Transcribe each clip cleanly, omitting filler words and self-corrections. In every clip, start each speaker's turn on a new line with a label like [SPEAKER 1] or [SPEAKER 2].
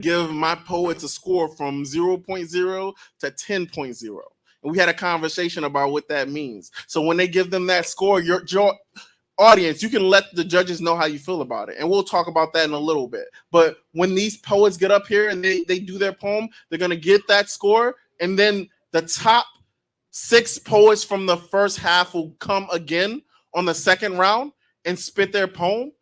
[SPEAKER 1] give my poets a score from 0.0 to 10.0. And we had a conversation about what that means. So when they give them that score, your audience, you can let the judges know how you feel about it. And we'll talk about that in a little bit. But when these poets get up here and they do their poem, they're going to get that score. And then the top 6 poets from the first half will come again on the second round and spit their poem.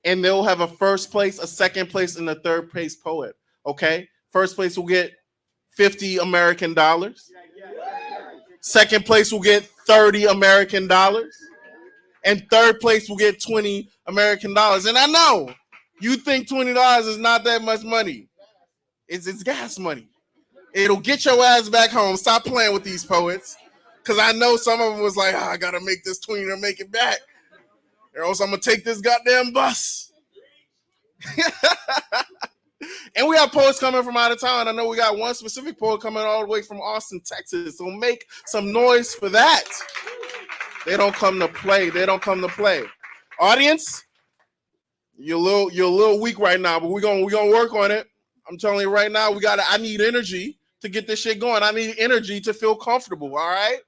[SPEAKER 1] And they'll have a first place, a second place, and a third place poet. Okay? First place will get $50 American. Second place will get $30 American. And third place will get $20 American. And I know you think $20 is not that much money. It's gas money. It'll get your ass back home. Stop playing with these poets. Because I know some of them was like, I got to make this 20 to make it back. Or else I'm going to take this goddamn bus. And we have poets coming from out of town. I know we got one specific poet coming all the way from Austin, Texas. So make some noise for that. They don't come to play. They don't come to play. Audience, you're a little weak right now, but we're gonna work on it. I'm telling you right now, I need energy to get this shit going. I need energy to feel comfortable. All right.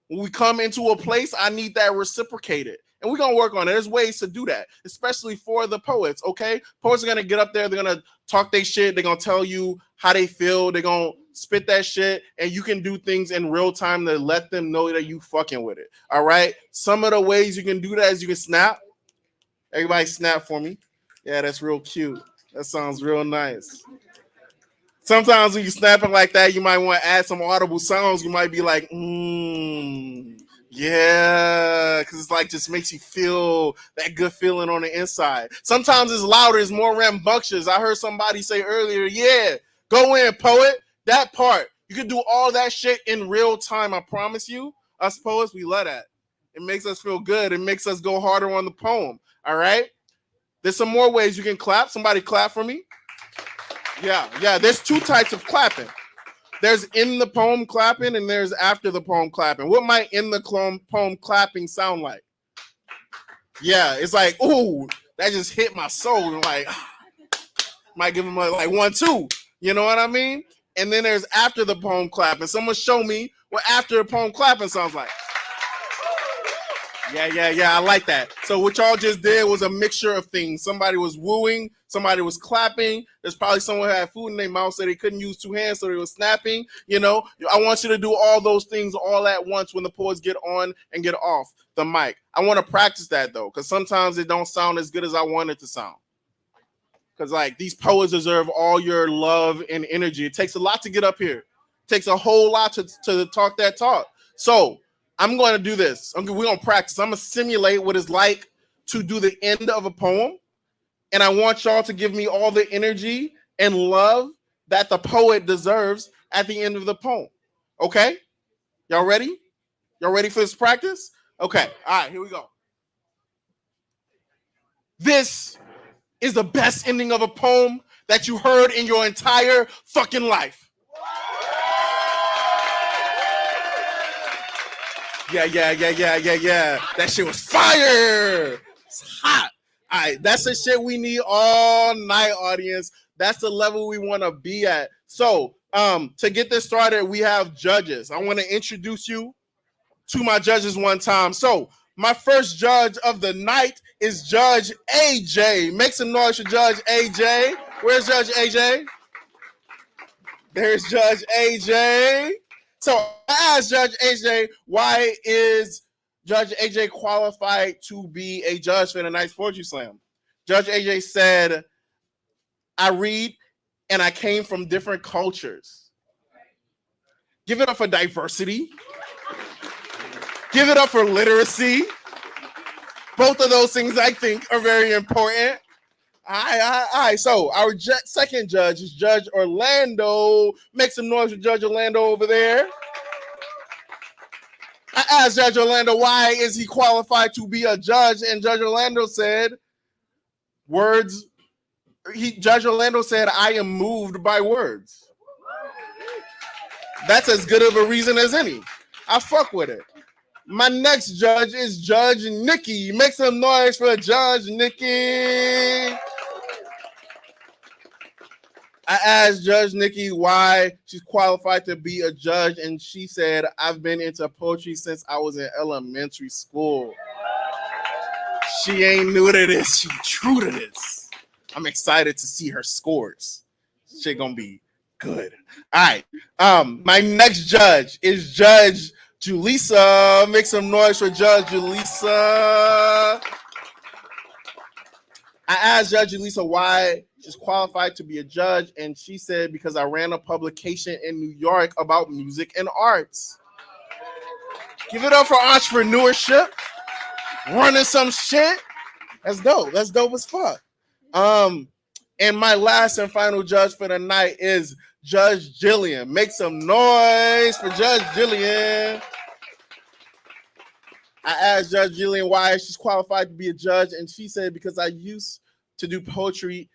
[SPEAKER 1] When we come into a place, I need that reciprocated. And we're gonna work on it. There's ways to do that, especially for the poets. Okay. Poets are gonna get up there, they're gonna talk their shit, they're gonna tell you how they feel, they're gonna spit that shit, and you can do things in real time to let them know that you fucking with it. All right. Some of the ways you can do that is you can snap. Everybody snap for me. Yeah, that's real cute. That sounds real nice. Sometimes when you snap it like that, you might want to add some audible sounds. You might be like, yeah, because it's like just makes you feel that good feeling on the inside. Sometimes it's louder, it's more rambunctious. I heard somebody say earlier, yeah, go in, poet. That part, you can do all that shit in real time. I promise you, us poets, we love that. It makes us feel good. It makes us go harder on the poem. All right. There's some more ways you can clap. Somebody clap for me. Yeah. There's 2 types of clapping. There's in the poem clapping and there's after the poem clapping. What might in the poem clapping sound like? Yeah, it's like, ooh, that just hit my soul. And like, might give them like 1, 2. You know what I mean? And then there's after the poem clapping. Someone show me what after the poem clapping sounds like. Yeah, I like that. So what y'all just did was a mixture of things. Somebody was wooing, somebody was clapping. There's probably someone who had food in their mouth, so they couldn't use 2 hands, so they were snapping. You know, I want you to do all those things all at once when the poets get on and get off the mic. I want to practice that, though, because sometimes it don't sound as good as I want it to sound. Because, like, these poets deserve all your love and energy. It takes a lot to get up here. It takes a whole lot to talk that talk. So I'm going to do this. We're going to practice. I'm going to simulate what it's like to do the end of a poem. And I want y'all to give me all the energy and love that the poet deserves at the end of the poem. Okay? Y'all ready? Y'all ready for this practice? Okay. All right, here we go. This is the best ending of a poem that you heard in your entire fucking life. Yeah. That shit was fire. It's hot. All right, that's the shit we need all night, audience. That's the level we want to be at. So, to get this started, we have judges. I want to introduce you to my judges one time. So, my first judge of the night is Judge AJ. Make some noise for Judge AJ. Where's Judge AJ? There's Judge AJ. So I asked Judge AJ, why is Judge AJ qualified to be a judge for the Night's Poetry Slam? Judge AJ said, I read and I came from different cultures. Give it up for diversity. Give it up for literacy. Both of those things I think are very important. All right. So our second judge is Judge Orlando. Make some noise for Judge Orlando over there. I asked Judge Orlando, why is he qualified to be a judge? And Judge Orlando said, Judge Orlando said, I am moved by words. That's as good of a reason as any. I fuck with it. My next judge is Judge Nikki. Make some noise for Judge Nikki. I asked Judge Nikki why she's qualified to be a judge, and she said, I've been into poetry since I was in elementary school. She ain't new to this, she true to this. I'm excited to see her scores. Shit gonna be good. All right. My next judge is Judge Julissa. Make some noise for Judge Julissa. I asked Judge Julissa why she's qualified to be a judge, and she said, because I ran a publication in New York about music and arts. Give it up for entrepreneurship, running some shit. That's dope. That's dope as fuck. And my last and final judge for the night is Judge Jillian. Make some noise for Judge Jillian. I asked Judge Jillian why she's qualified to be a judge, and she said, because I used to do poetry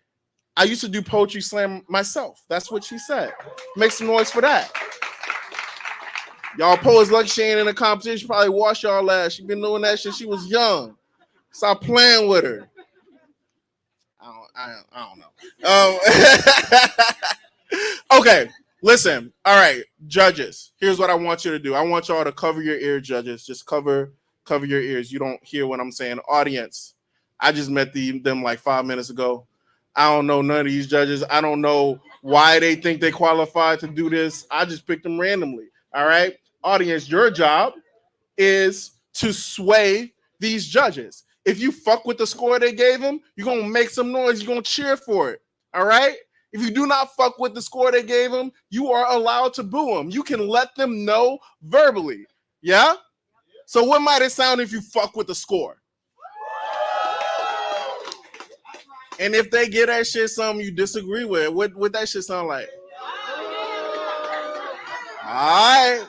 [SPEAKER 1] slam myself. That's what she said. Make some noise for that. Y'all poets lucky she ain't in a competition. She probably washed y'all ass. She been doing that shit. She was young. Stop playing with her. I don't know. Okay, listen. All right, judges. Here's what I want you to do. I want y'all to cover your ear, judges. Just cover your ears. You don't hear what I'm saying. Audience, I just met them like 5 minutes ago. I don't know none of these judges. I don't know why they think they qualified to do this. I just picked them randomly. All right, audience, your job is to sway these judges. If you fuck with the score they gave them, you're going to make some noise. You're going to cheer for it. All right? If you do not fuck with the score they gave them, you are allowed to boo them. You can let them know verbally. Yeah? So what might it sound if you fuck with the score? And if they get that shit something you disagree with, what that shit sound like? All right.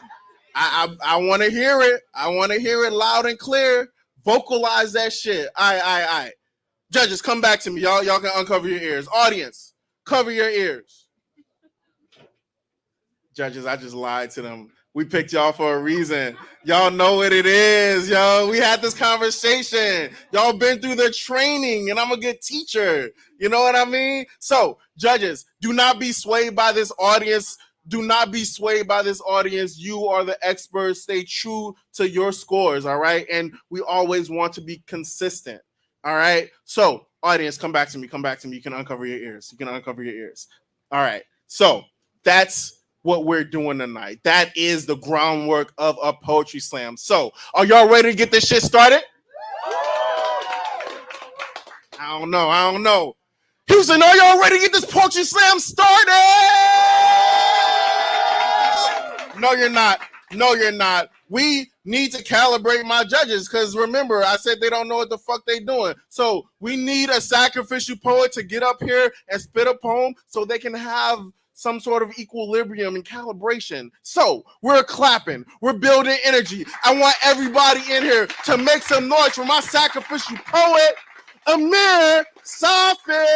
[SPEAKER 1] I want to hear it. I want to hear it loud and clear. Vocalize that shit. All right. Judges, come back to me. Y'all can uncover your ears. Audience, cover your ears. Judges, I just lied to them. We picked y'all for a reason. Y'all know what it is, yo. We had this conversation. Y'all been through the training, and I'm a good teacher. You know what I mean? So, judges, do not be swayed by this audience. Do not be swayed by this audience. You are the experts. Stay true to your scores, all right? And we always want to be consistent, all right? So, audience, come back to me. You can uncover your ears. All right. So, that's what we're doing tonight. That is the groundwork of a poetry slam. So, are y'all ready to get this shit started? I don't know. Houston, are y'all ready to get this poetry slam started? No, you're not. We need to calibrate my judges because remember, I said they don't know what the fuck they doing. So we need a sacrificial poet to get up here and spit a poem so they can have some sort of equilibrium and calibration. So we're clapping. We're building energy. I want everybody in here to make some noise for my sacrificial poet, Amir Safi.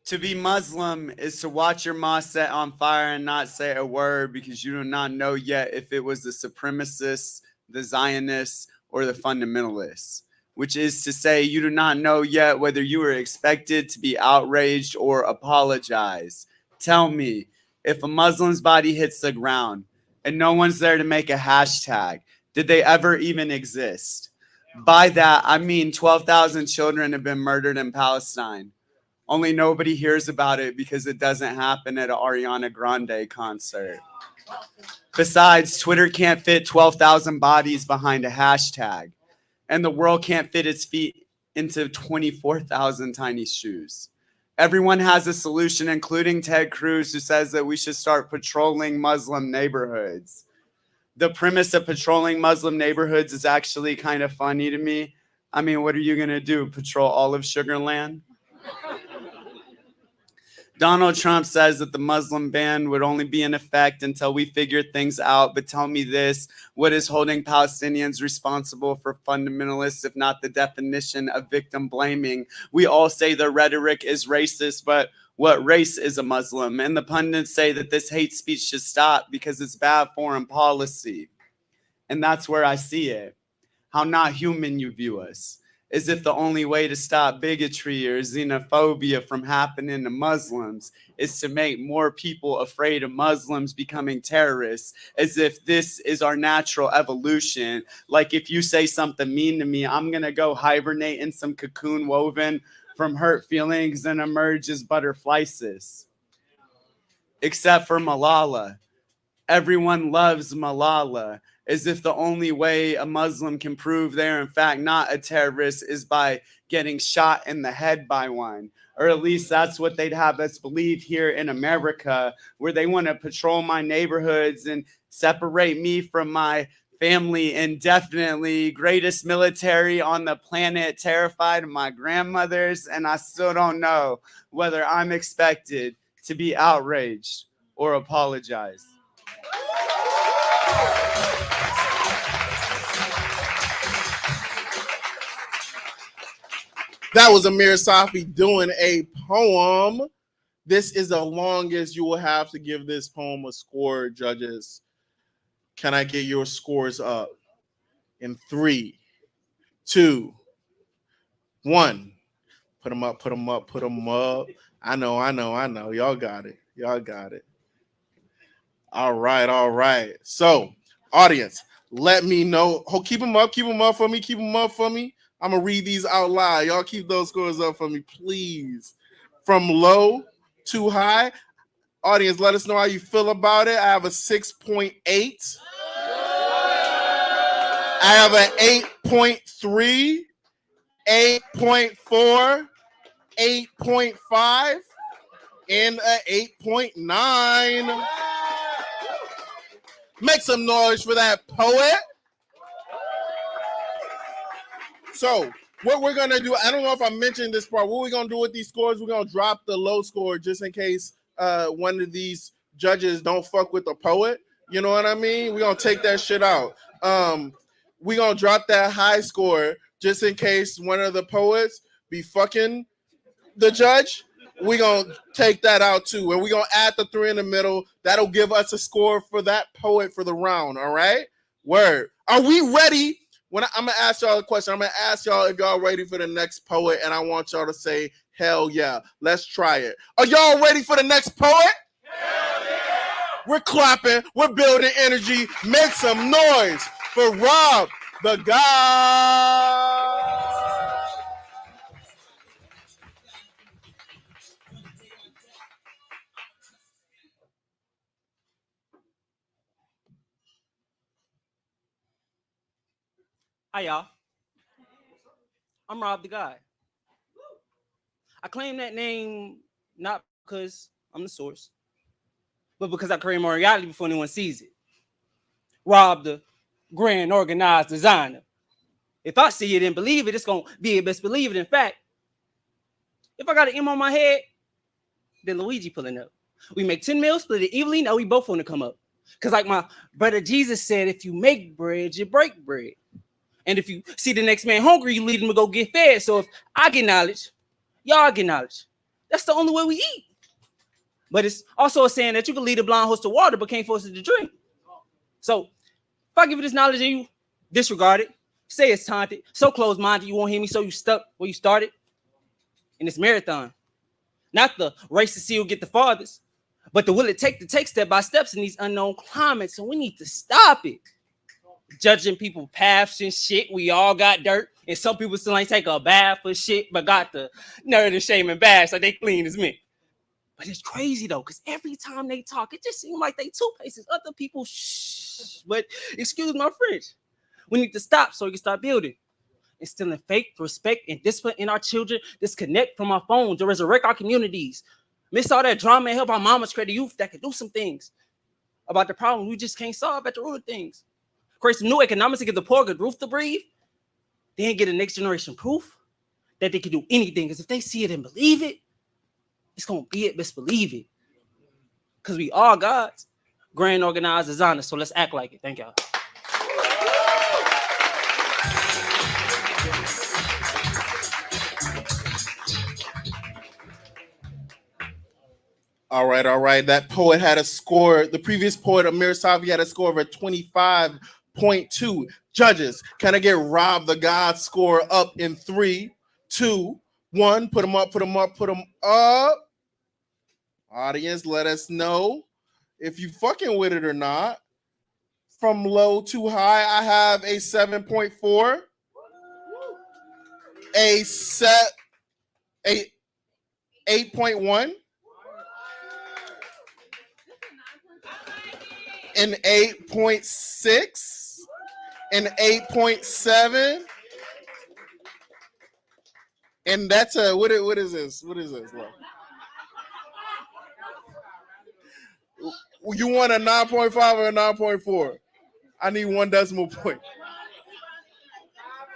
[SPEAKER 2] To be Muslim is to watch your mosque set on fire and not say a word because you do not know yet if it was the supremacists, the Zionists, or the fundamentalists. Which is to say, you do not know yet whether you were expected to be outraged or apologize. Tell me, if a Muslim's body hits the ground and no one's there to make a hashtag, did they ever even exist? By that, I mean 12,000 children have been murdered in Palestine. Only nobody hears about it because it doesn't happen at an Ariana Grande concert. Besides, Twitter can't fit 12,000 bodies behind a hashtag. And the world can't fit its feet into 24,000 tiny shoes. Everyone has a solution, including Ted Cruz, who says that we should start patrolling Muslim neighborhoods. The premise of patrolling Muslim neighborhoods is actually kind of funny to me. I mean, what are you going to do? Patrol all of Sugarland? Donald Trump says that the Muslim ban would only be in effect until we figure things out. But tell me this, what is holding Palestinians responsible for fundamentalists, if not the definition of victim blaming? We all say the rhetoric is racist, but what race is a Muslim. And the pundits say that this hate speech should stop because it's bad foreign policy. And that's where I see it. How not human you view us. As if the only way to stop bigotry or xenophobia from happening to Muslims is to make more people afraid of Muslims becoming terrorists, as if this is our natural evolution. Like if you say something mean to me, I'm gonna go hibernate in some cocoon woven from hurt feelings and emerge as butterfly cis. Except for Malala. Everyone loves Malala, as if the only way a Muslim can prove they're in fact not a terrorist is by getting shot in the head by one. Or at least that's what they'd have us believe here in America, where they want to patrol my neighborhoods and separate me from my family indefinitely. Greatest military on the planet, terrified of my grandmothers, and I still don't know whether I'm expected to be outraged or apologize.
[SPEAKER 1] That was Amir Safi doing a poem. This is the longest you will have to give this poem a score, judges. Can I get your scores up? In 3, 2, 1. Put them up, put them up, put them up. I know. Y'all got it. All right. So, audience, let me know. Keep them up for me. I'm going to read these out loud. Y'all keep those scores up for me, please. From low to high. Audience, let us know how you feel about it. I have a 6.8. I have an 8.3, 8.4, 8.5, and an 8.9. Make some noise for that poet. So, what we're going to do, I don't know if I mentioned this part. What we're going to do with these scores, we're going to drop the low score just in case one of these judges don't fuck with the poet. You know what I mean? We're going to take that shit out. We're going to drop that high score just in case one of the poets be fucking the judge. We're going to take that out too. And we're going to add the 3 in the middle. That'll give us a score for that poet for the round. All right? Word. Are we ready? I'm going to ask y'all a question. I'm going to ask y'all if y'all ready for the next poet. And I want y'all to say, hell yeah. Let's try it. Are y'all ready for the next poet? Hell yeah. We're clapping. We're building energy. Make some noise for Rob the God.
[SPEAKER 3] Hi, y'all. I'm Rob the God. I claim that name not because I'm the source, but because I create more reality before anyone sees it. Rob the grand organized designer. If I see it and believe it, it's going to be a best believe it. In fact, if I got an M on my head, then Luigi pulling up. We make 10 mil, split it evenly. Now we both want to come up. Because like my brother Jesus said, if you make bread, you break bread. And if you see the next man hungry, you lead him to go get fed. So if I get knowledge, y'all get knowledge. That's the only way we eat. But it's also a saying that you can lead a blind horse to water, but can't force it to drink. So if I give you this knowledge and you disregard it, say it's taunted, so close-minded you won't hear me, so you stuck where you started in this marathon. Not the race to see who get the farthest, but the will it take to take step by steps in these unknown climates. So we need to stop it. Judging people paths and shit. We all got dirt, and some people still ain't take a bath for shit, but got the nerve and shame and bath, so they clean as me. But it's crazy though, because every time they talk, it just seems like they two paces. Other people shh. But excuse my French. We need to stop so we can start building. Instilling faith, respect, and discipline in our children. Disconnect from our phones to resurrect our communities. Miss all that drama and help our mamas create a youth that can do some things about the problem we just can't solve at the root of things. Create some new economics to give the poor a good roof to breathe. Then get a next generation proof that they can do anything. Because if they see it and believe it, it's going to be it, best believe it. Because we are God's grand organized designers. So let's act like it. Thank y'all.
[SPEAKER 1] All right. That poet had a score. The previous poet, Amir Safi, had a score of a 25.2. Judges, can I get Rob the God score up in 3, 2, 1? Put them up, put them up, put them up. Audience, let us know if you fucking with it or not. From low to high, I have a 7.4, a 8.1, an 8.6, an 8.7, and that's a what is this? What is this? Look. You want a 9.5 or a 9.4? I need 1 decimal point.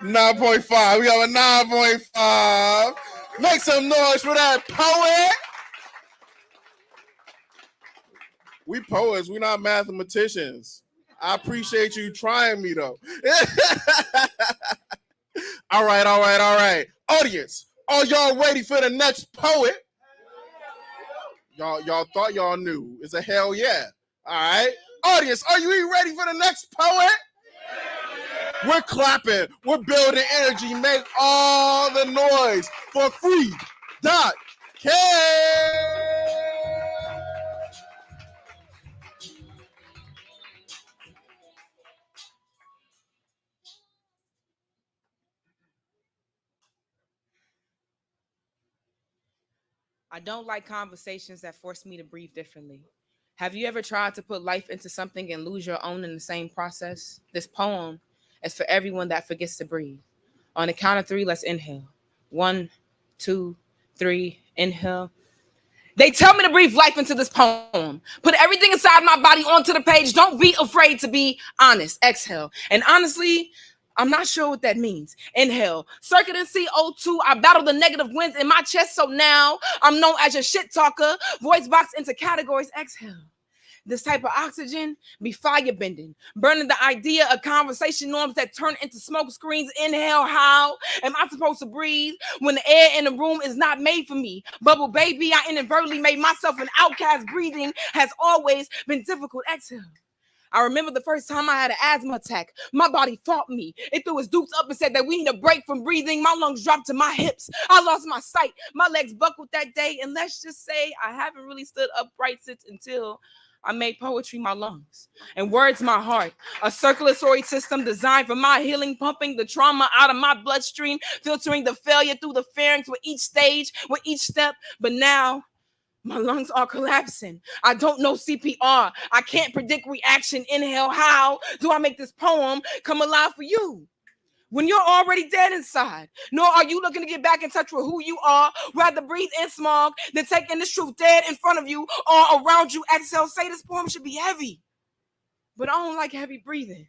[SPEAKER 1] 9.5. We got a 9.5. Make some noise for that poet. We poets. We not mathematicians. I appreciate you trying me though. All right. Audience, are y'all ready for the next poet? Y'all thought y'all knew. It's a hell yeah. All right. Audience, are you ready for the next poet? We're clapping. We're building energy. Make all the noise for Free.K.
[SPEAKER 4] I don't like conversations that force me to breathe differently. Have you ever tried to put life into something and lose your own in the same process? This poem is for everyone that forgets to breathe. On the count of 3, let's inhale. 1, 2, 3, inhale. They tell me to breathe life into this poem. Put everything inside my body onto the page. Don't be afraid to be honest. Exhale. And honestly, I'm not sure what that means. Inhale. Circuit and CO2. I battle the negative winds in my chest, so now I'm known as your shit talker. Voice box into categories. Exhale. This type of oxygen be fire bending, burning the idea of conversation norms that turn into smoke screens. Inhale. How am I supposed to breathe when the air in the room is not made for me? Bubble baby, I inadvertently made myself an outcast. Breathing has always been difficult. Exhale. I remember the first time I had an asthma attack. My body fought me. It threw its dukes up and said that we need a break from breathing. My lungs dropped to my hips. I lost my sight. My legs buckled that day. And let's just say I haven't really stood upright since until I made poetry my lungs and words my heart. A circulatory system designed for my healing, pumping the trauma out of my bloodstream, filtering the failure through the pharynx with each stage, with each step. But now my lungs are collapsing. I don't know CPR. I can't predict reaction. Inhale. How do I make this poem come alive for you when you're already dead inside? Nor are you looking to get back in touch with who you are. Rather breathe in smog than take in this truth dead in front of you or around you. Exhale. Say this poem should be heavy, but I don't like heavy breathing.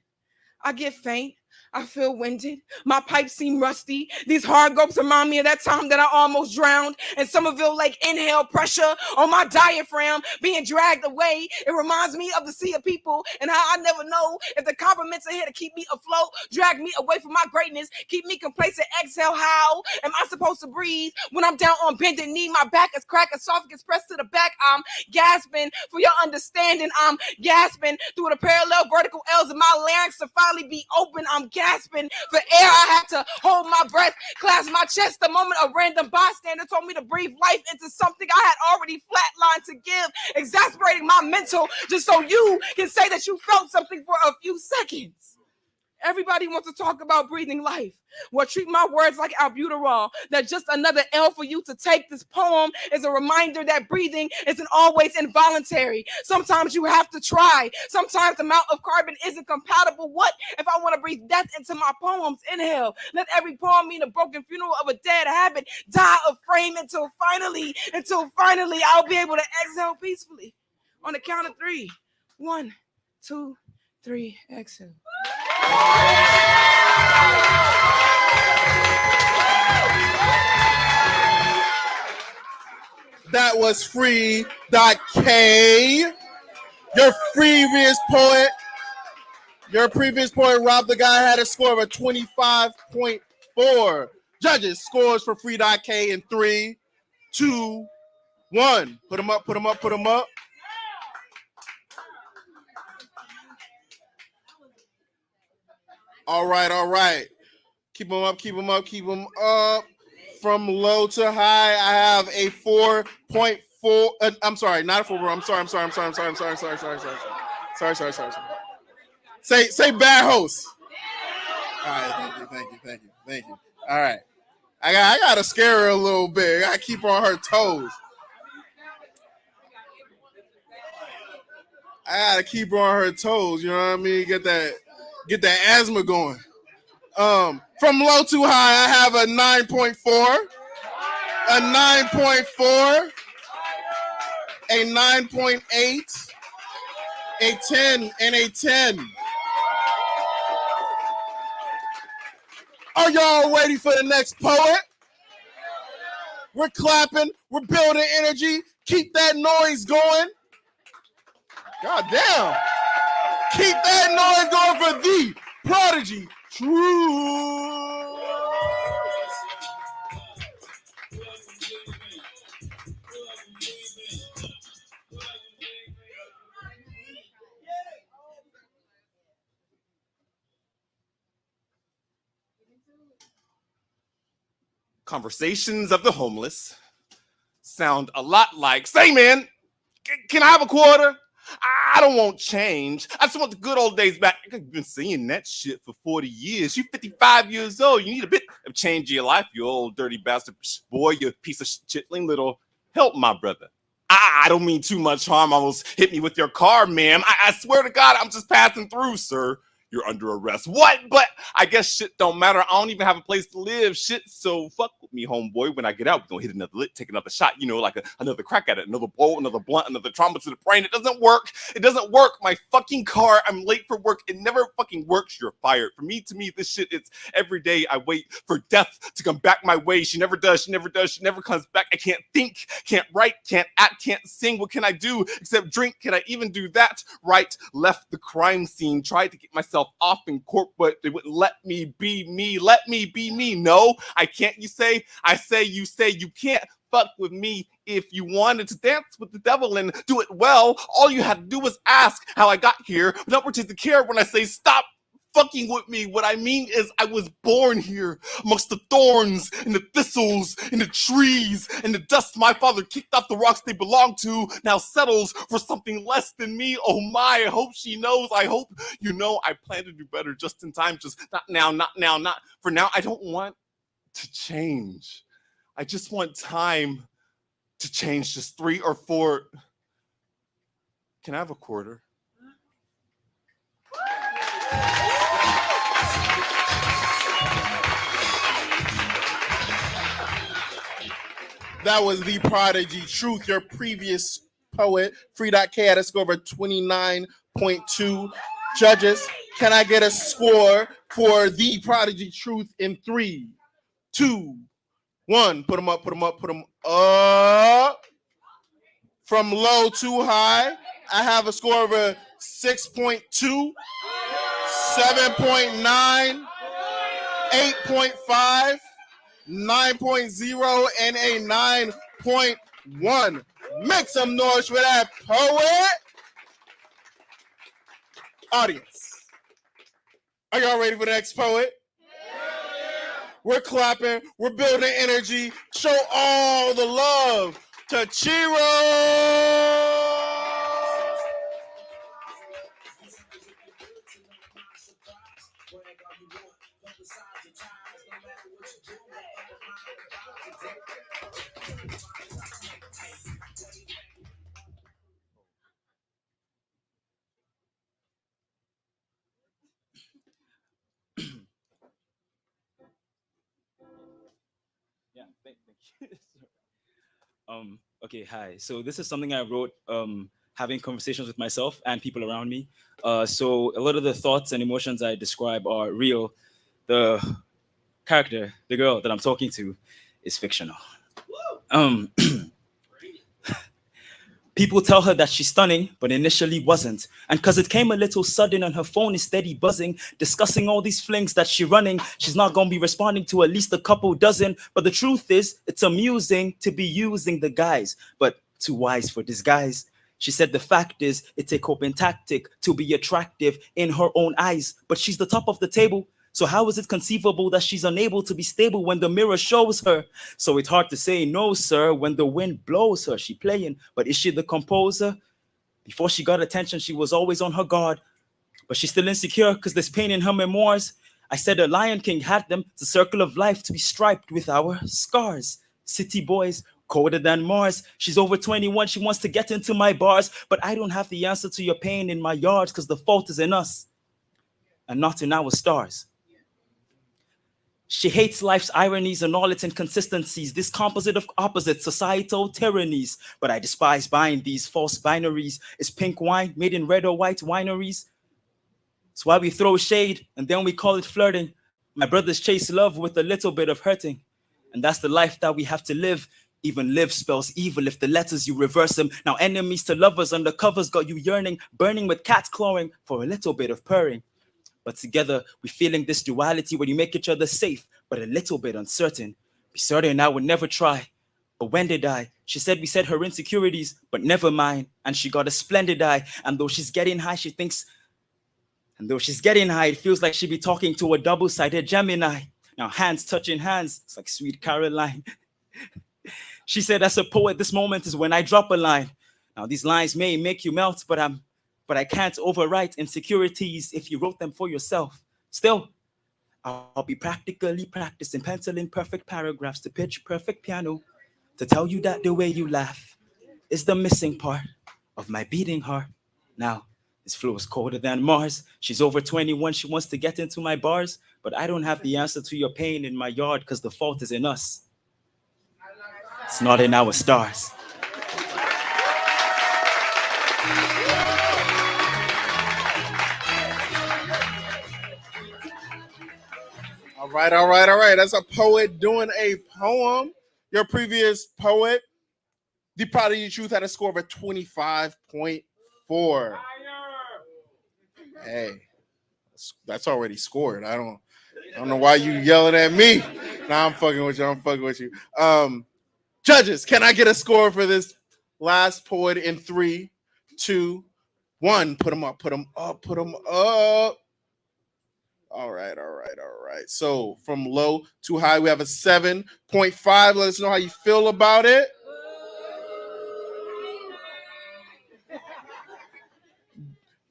[SPEAKER 4] I get faint. I feel winded. My pipes seem rusty. These hard gulps remind me of that time that I almost drowned in Somerville Lake. Inhale, pressure on my diaphragm being dragged away. It reminds me of the sea of people and how I never know if the compliments are here to keep me afloat, drag me away from my greatness, keep me complacent. Exhale. How am I supposed to breathe when I'm down on bended knee? My back is cracked, esophagus pressed to the back. I'm gasping for your understanding. I'm gasping through the parallel vertical L's of my larynx to finally be open. I'm gasping for air. I had to hold my breath, clasp my chest. The moment a random bystander told me to breathe life into something I had already flatlined to give, exasperating my mental just so you can say that you felt something for a few seconds. Everybody wants to talk about breathing life. Well, treat my words like albuterol. That's just another L for you to take. This poem is a reminder that breathing isn't always involuntary. Sometimes you have to try. Sometimes the amount of carbon isn't compatible. What if I want to breathe death into my poems? Inhale. Let every poem mean a broken funeral of a dead habit. Die of frame until finally I'll be able to exhale peacefully. On the count of 3. 1, 2, 3. Exhale.
[SPEAKER 1] That was Free.K. Your previous poet, Rob the Guy, had a score of a 25.4. Judges, scores for Free.K in 3, 2, 1. Put them up, put them up, put them up. All right, all right. Keep them up, keep them up, keep them up. From low to high, I have a 4.4. I'm sorry, not a 4. I'm sorry. Say bad host. All right, thank you. All right. I gotta scare her a little bit. I gotta keep her on her toes. I gotta keep her on her toes. You know what I mean? Get that asthma going. From low to high, I have a 9.4, a 9.4, a 9.8, a 10, and a 10. Are y'all ready for the next poet? We're clapping. We're building energy. Keep that noise going. God damn. Keep that noise going for the Prodigy Truth.
[SPEAKER 5] Conversations of the homeless sound a lot like, say, man, can I have a quarter? I don't want change. I just want the good old days back. I've been seeing that shit for 40 years. You're 55 years old. You need a bit of change in your life, you old dirty bastard. Boy, you piece of chitlin' little help, my brother. I don't mean too much harm. Almost hit me with your car, ma'am. I swear to God, I'm just passing through, sir. You're under arrest. What? But I guess shit don't matter. I don't even have a place to live. Shit, so fuck with me, homeboy. When I get out, we're gonna hit another lick, take another shot, you know, like another crack at it, another bowl, another blunt, another trauma to the brain. It doesn't work. It doesn't work. My fucking car, I'm late for work. It never fucking works. You're fired. For me, to me, this shit, it's every day I wait for death to come back my way. She never does. She never does. She never comes back. I can't think, can't write, can't act, can't sing. What can I do except drink? Can I even do that? Right, left the crime scene, tried to get myself off in court, but they wouldn't let me be me. Let me be me. No, I can't, you say. I say, you say you can't fuck with me. If you wanted to dance with the devil and do it well, all you had to do was ask how I got here. But don't pretend to care when I say stop fucking with me. What I mean is I was born here amongst the thorns and the thistles and the trees and the dust my father kicked off the rocks they belong to now settles for something less than me. Oh my, I hope she knows. I hope you know I plan to do better just in time. Just not now, not now, not for now. I don't want to change. I just want time to change. Just 3 or 4. Can I have a quarter?
[SPEAKER 1] That was the Prodigy Truth, your previous poet. Free.K had a score of 29.2. Judges, can I get a score for the Prodigy Truth in 3, 2, 1? Put them up, put them up, put them up. From low to high, I have a score of a 6.2, 7.9, 8.5. 9.0 and a 9.1. Make some noise for that poet. Audience, are y'all ready for the next poet? We're clapping. We're building energy. Show all the love to Chiro.
[SPEAKER 3] Yeah, thank you. Okay, hi. So this is something I wrote having conversations with myself and people around me. So a lot of the thoughts and emotions I describe are real. The character, the girl that I'm talking to, is fictional. Um,
[SPEAKER 6] People tell her that she's stunning, but initially wasn't. And cause it came a little sudden and her phone is steady buzzing, discussing all these flings that she running, she's not gonna be responding to at least a couple dozen. But the truth is, it's amusing to be using the guys, but too wise for disguise. She said the fact is, it's a coping tactic to be attractive in her own eyes. But she's the top of the table. So how is it conceivable that she's unable to be stable when the mirror shows her? So it's hard to say no, sir, when the wind blows her. She playing, but is she the composer? Before she got attention, she was always on her guard. But she's still insecure because there's pain in her memoirs. I said a Lion King had them, the circle of life to be striped with our scars. City boys, colder than Mars. She's over 21, she wants to get into my bars. But I don't have the answer to your pain in my yards because the fault is in us and not in our stars. She hates life's ironies and all its inconsistencies, this composite of opposites, societal tyrannies. But I despise buying these false binaries. Is pink wine made in red or white wineries? It's why we throw shade and then we call it flirting. My brothers chase love with a little bit of hurting. And that's the life that we have to live. Even live spells evil if the letters you reverse them. Now enemies to lovers under covers got you yearning, burning with cats clawing for a little bit of purring. But together, we're feeling this duality where you make each other safe, but a little bit uncertain. Be certain I would never try. But when did I? She said we said her insecurities, but never mind. And she got a splendid eye. And though she's getting high, it feels like she'd be talking to a double-sided Gemini. Now hands touching hands, it's like sweet Caroline. She said as a poet, this moment is when I drop a line. Now these lines may make you melt, but I can't overwrite insecurities if you wrote them for yourself. Still, I'll be practically practicing penciling perfect paragraphs to pitch perfect piano to tell you that the way you laugh is the missing part of my beating heart. Now, this flow is colder than Mars. She's over 21, she wants to get into my bars, but I don't have the answer to your pain in my yard because the fault is in us. It's not in our stars.
[SPEAKER 1] All right, all right, all right. That's a poet doing a poem. Your previous poet, The Prodigy Truth, had a score of a 25.4. Hey, that's already scored. I don't know why you yelling at me. Nah, I'm fucking with you. Judges, can I get a score for this last poet in 3, 2, 1? Put them up. All right. So from low to high, we have a 7.5. Let us know how you feel about it.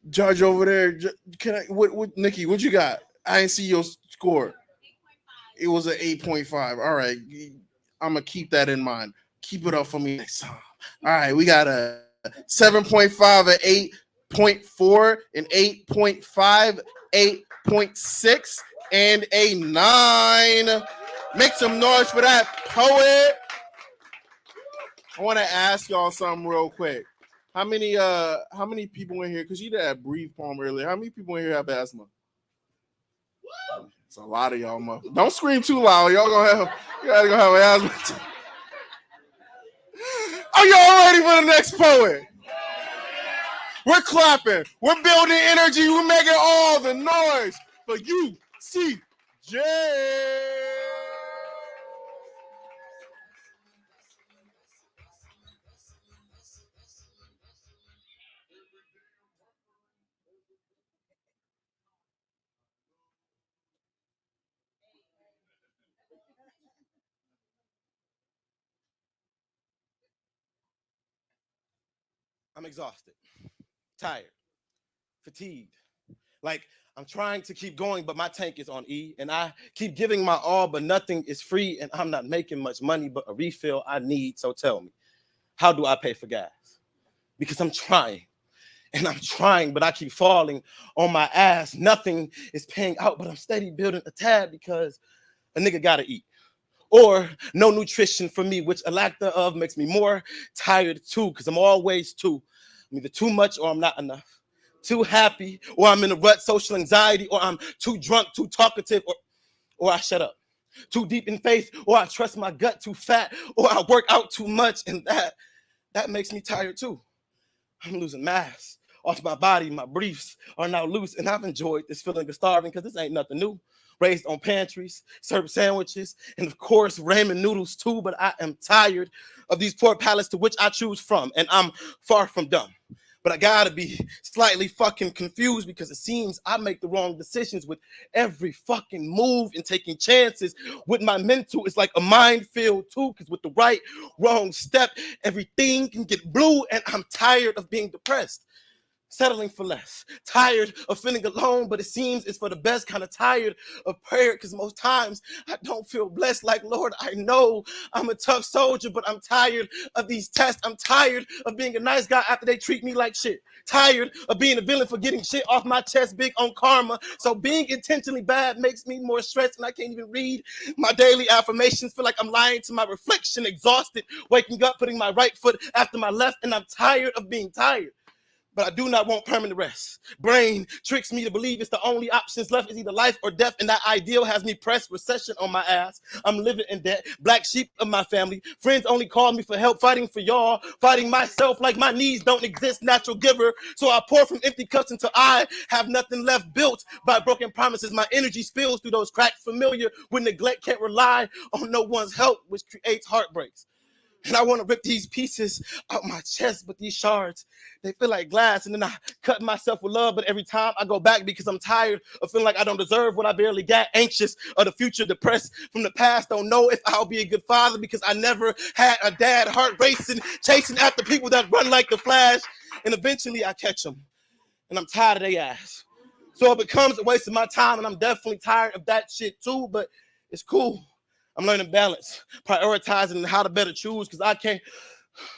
[SPEAKER 1] Judge over there, can I? What Nikki? What you got? I didn't see your score. It was an 8.5. All right, I'm gonna keep that in mind. Keep it up for me next time. All right, we got a 7.5, an 8.4, an 8.5, 8.6, and a 9. Make some noise for that poet. I want to ask y'all something real quick. How many people in here? Because you did that brief poem earlier. How many people in here have asthma? It's a lot of y'all. Don't scream too loud. Y'all gonna have asthma. Are y'all ready for the next poet? We're clapping. We're building energy. We're making all the noise for you, CJ.
[SPEAKER 7] I'm exhausted, tired, fatigued. Like I'm trying to keep going, but my tank is on E, and I keep giving my all, but nothing is free, and I'm not making much money, but a refill I need. So tell me, how do I pay for gas? Because I'm trying, but I keep falling on my ass. Nothing is paying out, but I'm steady building a tab because a nigga gotta eat. Or no nutrition for me, which a lack thereof makes me more tired too, because I'm always I'm either too much or I'm not enough. Too happy, or I'm in a rut, social anxiety, or I'm too drunk, too talkative, or I shut up. Too deep in faith, or I trust my gut, too fat, or I work out too much, and that makes me tired too. I'm losing mass off my body. My briefs are now loose, and I've enjoyed this feeling of starving because this ain't nothing new. Raised on pantries, served sandwiches, and of course, ramen noodles too. But I am tired of these poor palates to which I choose from, and I'm far from dumb. But I gotta be slightly fucking confused because it seems I make the wrong decisions with every fucking move and taking chances with my mental. It's like a minefield too, because with the right, wrong step, everything can get blue, and I'm tired of being depressed. Settling for less, tired of feeling alone, but it seems it's for the best. Kind of tired of prayer because most times I don't feel blessed. Like, Lord, I know I'm a tough soldier, but I'm tired of these tests. I'm tired of being a nice guy after they treat me like shit. Tired of being a villain for getting shit off my chest, big on karma. So being intentionally bad makes me more stressed, and I can't even read my daily affirmations. Feel like I'm lying to my reflection, exhausted, waking up, putting my right foot after my left, and I'm tired of being tired. But I do not want permanent rest. Brain tricks me to believe it's the only options left is either life or death, and that ideal has me pressed recession on my ass. I'm living in debt, black sheep of my family. Friends only call me for help, fighting for y'all, fighting myself like my needs don't exist, natural giver. So I pour from empty cups until I have nothing left, built by broken promises. My energy spills through those cracks, familiar with neglect, can't rely on no one's help, which creates heartbreaks. And I want to rip these pieces out my chest, but these shards, they feel like glass. And then I cut myself with love, but every time I go back because I'm tired of feeling like I don't deserve what I barely got, anxious of the future, depressed from the past, don't know if I'll be a good father because I never had a dad, heart racing, chasing after people that run like the Flash. And eventually I catch them, and I'm tired of their ass. So it becomes a waste of my time, and I'm definitely tired of that shit too, but it's cool. I'm learning balance, prioritizing how to better choose because I can't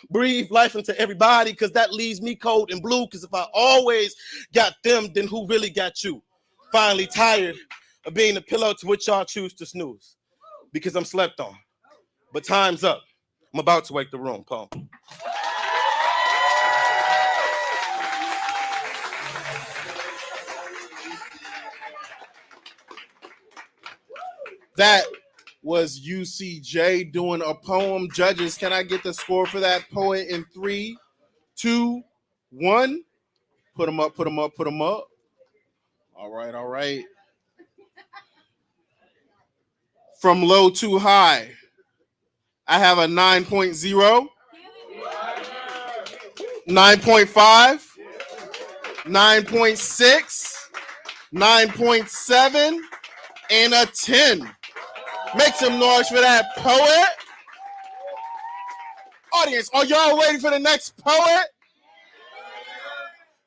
[SPEAKER 7] breathe life into everybody because that leaves me cold and blue because if I always got them, then who really got you? Finally tired of being the pillow to which y'all choose to snooze because I'm slept on. But time's up. I'm about to wake the room, Paul.
[SPEAKER 1] That was UCJ doing a poem. Judges, can I get the score for that poet in 3, 2, 1? Put them up, put them up, put them up. All right, all right. From low to high, I have a 9.0, 9.5, 9.6, 9.7, and a 10. Make some noise for that poet. Audience, are y'all waiting for the next poet?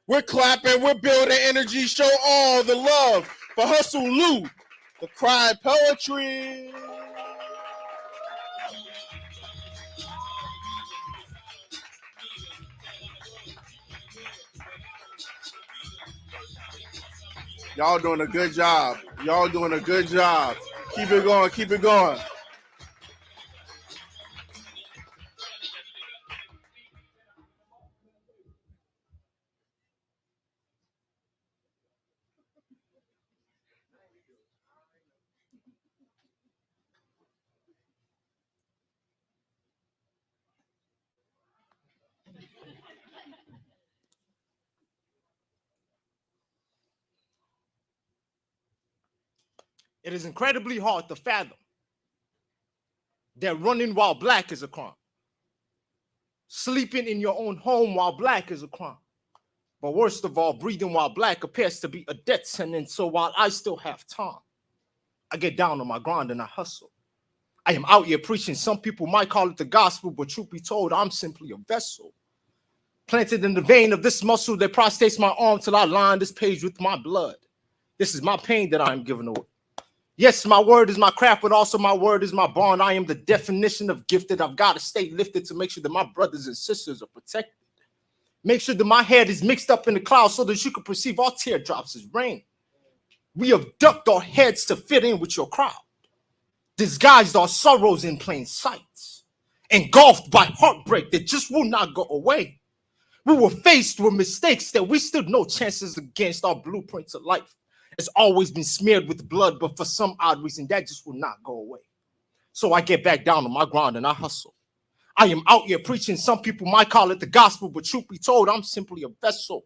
[SPEAKER 1] We're clapping, we're building energy, show all the love for Hustle Lou, the Cry Poetry. Y'all doing a good job. Y'all doing a good job. Keep it going, keep it going.
[SPEAKER 8] It is incredibly hard to fathom that running while black is a crime. Sleeping in your own home while black is a crime. But worst of all, breathing while black appears to be a death sentence. So while I still have time, I get down on my grind and I hustle. I am out here preaching. Some people might call it the gospel, but truth be told, I'm simply a vessel. Planted in the vein of this muscle that prostrates my arm till I line this page with my blood. This is my pain that I am giving away. Yes, my word is my craft, but also my word is my bond. I am the definition of gifted. I've got to stay lifted to make sure that my brothers and sisters are protected. Make sure that my head is mixed up in the clouds so that you can perceive our teardrops as rain. We have ducked our heads to fit in with your crowd. Disguised our sorrows in plain sight. Engulfed by heartbreak that just will not go away. We were faced with mistakes that we stood no chances against. Our blueprints of life has always been smeared with blood, but for some odd reason, that just will not go away. So I get back down on my grind and I hustle. I am out here preaching. Some people might call it the gospel, but truth be told, I'm simply a vessel,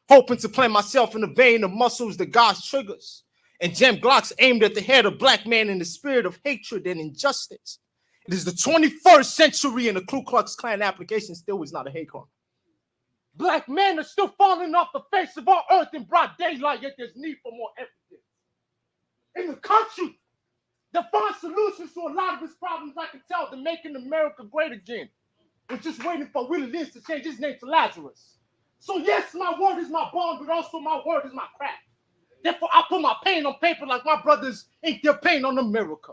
[SPEAKER 8] hoping to plant myself in the vein of muscles that God triggers, and jam Glocks aimed at the head of black man in the spirit of hatred and injustice. It is the 21st century, and the Ku Klux Klan application still is not a hate crime. Black men are still falling off the face of our earth in broad daylight, yet there's need for more evidence. In the country that finds solutions to a lot of its problems, I can tell they're making America great again. We're just waiting for Willie Lynch to change his name to Lazarus. So yes, my word is my bond, but also my word is my craft. Therefore, I put my pain on paper like my brothers ink their pain on America.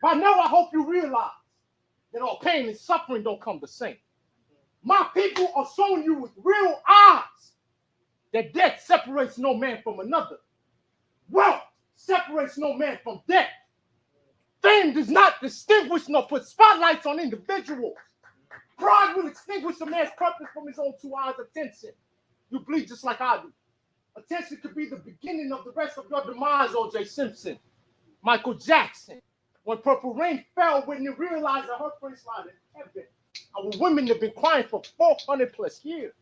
[SPEAKER 8] By now, I hope you realize that all pain and suffering don't come the same. My people are showing you with real eyes that death separates no man from another. Wealth separates no man from death. Fame does not distinguish nor put spotlights on individuals. Pride will extinguish a man's purpose from his own 2 eyes' attention. You bleed just like I do. Attention could be the beginning of the rest of your demise, O.J. Simpson. Michael Jackson. When Purple Rain fell, when you realized that her friends lied in heaven. Our women have been crying for 400 plus years.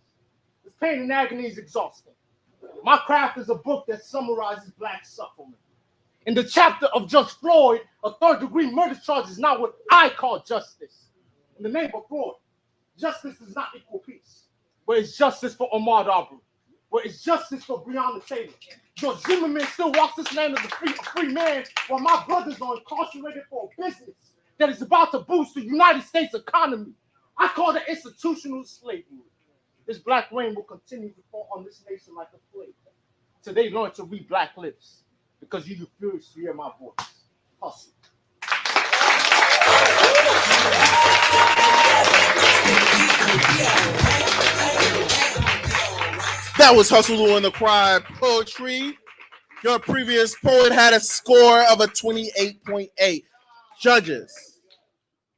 [SPEAKER 8] This pain and agony is exhausting. My craft is a book that summarizes black suffering. In the chapter of Judge Floyd, a third-degree murder charge is not what I call justice. In the name of Floyd, justice does not equal peace. Where is justice for Ahmaud Arbery? Where is justice for Breonna Taylor? George Zimmerman still walks this land of the free, a free man, while my brothers are incarcerated for a business that is about to boost the United States economy. I call it institutional slavery. This black rain will continue to fall on this nation like a plague till they learn to read black lips, because you refuse to hear my voice. Hustle.
[SPEAKER 1] That was Hustle in the Cry poetry. Your previous poet had a score of a 28.8. Judges,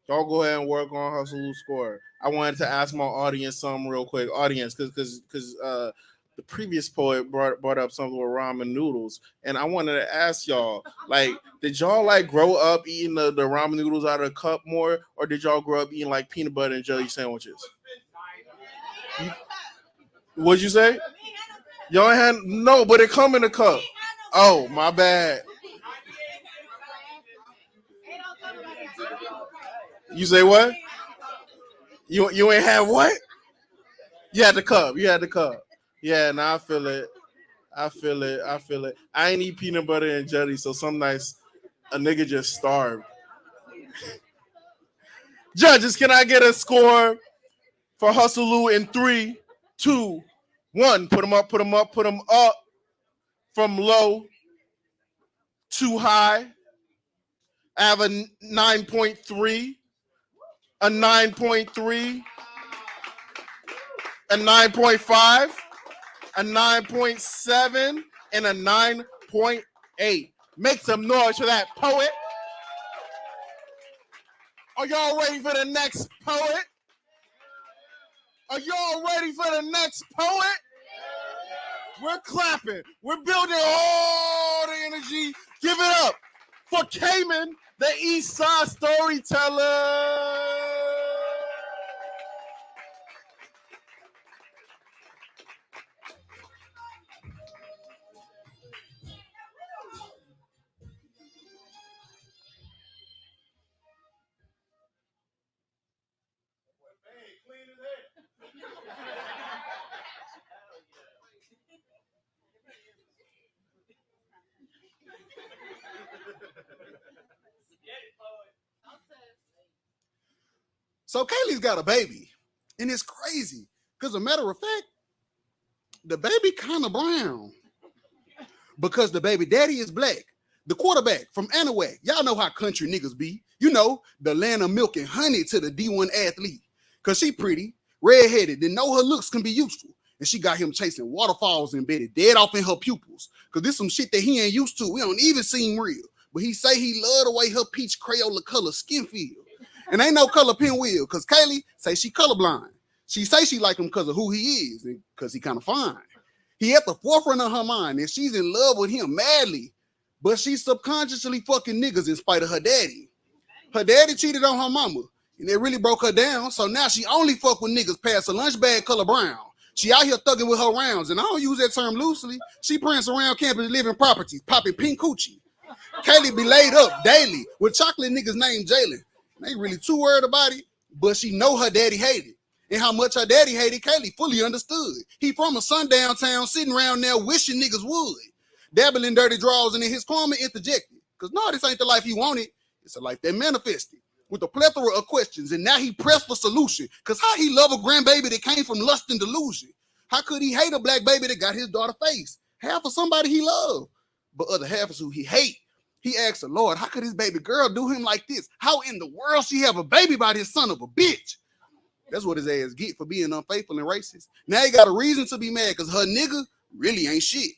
[SPEAKER 1] y'all go ahead and work on Hustle's score. I wanted to ask my audience something real quick. Audience, because the previous poet brought up something with ramen noodles, and I wanted to ask y'all, like, did y'all like grow up eating the ramen noodles out of a cup more, or did y'all grow up eating like peanut butter and jelly sandwiches? What'd you say? Y'all had no, but it come in a cup. Oh, my bad. You say what? You ain't had what? You had the cup. You had the cup. Yeah, now I feel it. I feel it. I feel it. I ain't eat peanut butter and jelly, so some nights a nigga just starved. Judges, can I get a score for Hustle in 3, 2, 1? Put them up, put them up, put them up. From low to high. I have a 9.3, a 9.3, a 9.5, a 9.7, and a 9.8. Make some noise for that poet. Are y'all ready for the next poet? Are y'all ready for the next poet? We're clapping. We're building all the energy. Give it up for Cayman, the East Side storyteller.
[SPEAKER 9] So Kaylee's got a baby, and it's crazy because, a matter of fact, the baby kind of brown because the baby daddy is black. The quarterback from Anahuac, y'all know how country niggas be. You know, the land of milk and honey to the D1 athlete. Because she pretty, redheaded, and know her looks can be useful. And she got him chasing waterfalls embedded dead off in her pupils. Because this some shit that he ain't used to. We don't even seem real. But he say he love the way her peach Crayola color skin feel. And ain't no color pinwheel, because Kaylee say she colorblind. She say she like him because of who he is and because he kind of fine. He at the forefront of her mind, and she's in love with him madly, but she's subconsciously fucking niggas in spite of her daddy. Her daddy cheated on her mama, And it really broke her down. So now she only fuck with niggas past a lunch bag color brown. She out here thugging with her rounds, and I don't use that term loosely. She prints around campus living properties, popping pink coochie. Kaylee be laid up daily with chocolate niggas named Jalen. They really too worried about it, but she know her daddy hated. And how much her daddy hated, Kaylee fully understood. He from a sundown town, sitting around there wishing niggas would. Dabbling dirty draws, and in his karma interjected. Because no, this ain't the life he wanted. It's a life that manifested. With a plethora of questions, and now he pressed for solution. Because how he love a grandbaby that came from lust and delusion? How could he hate a black baby that got his daughter face? Half of somebody he loved, but other half is who he hate. He asked the Lord, how could his baby girl do him like this? How in the world she have a baby by this son of a bitch? That's what his ass get for being unfaithful and racist. Now he got a reason to be mad because her nigga really ain't shit.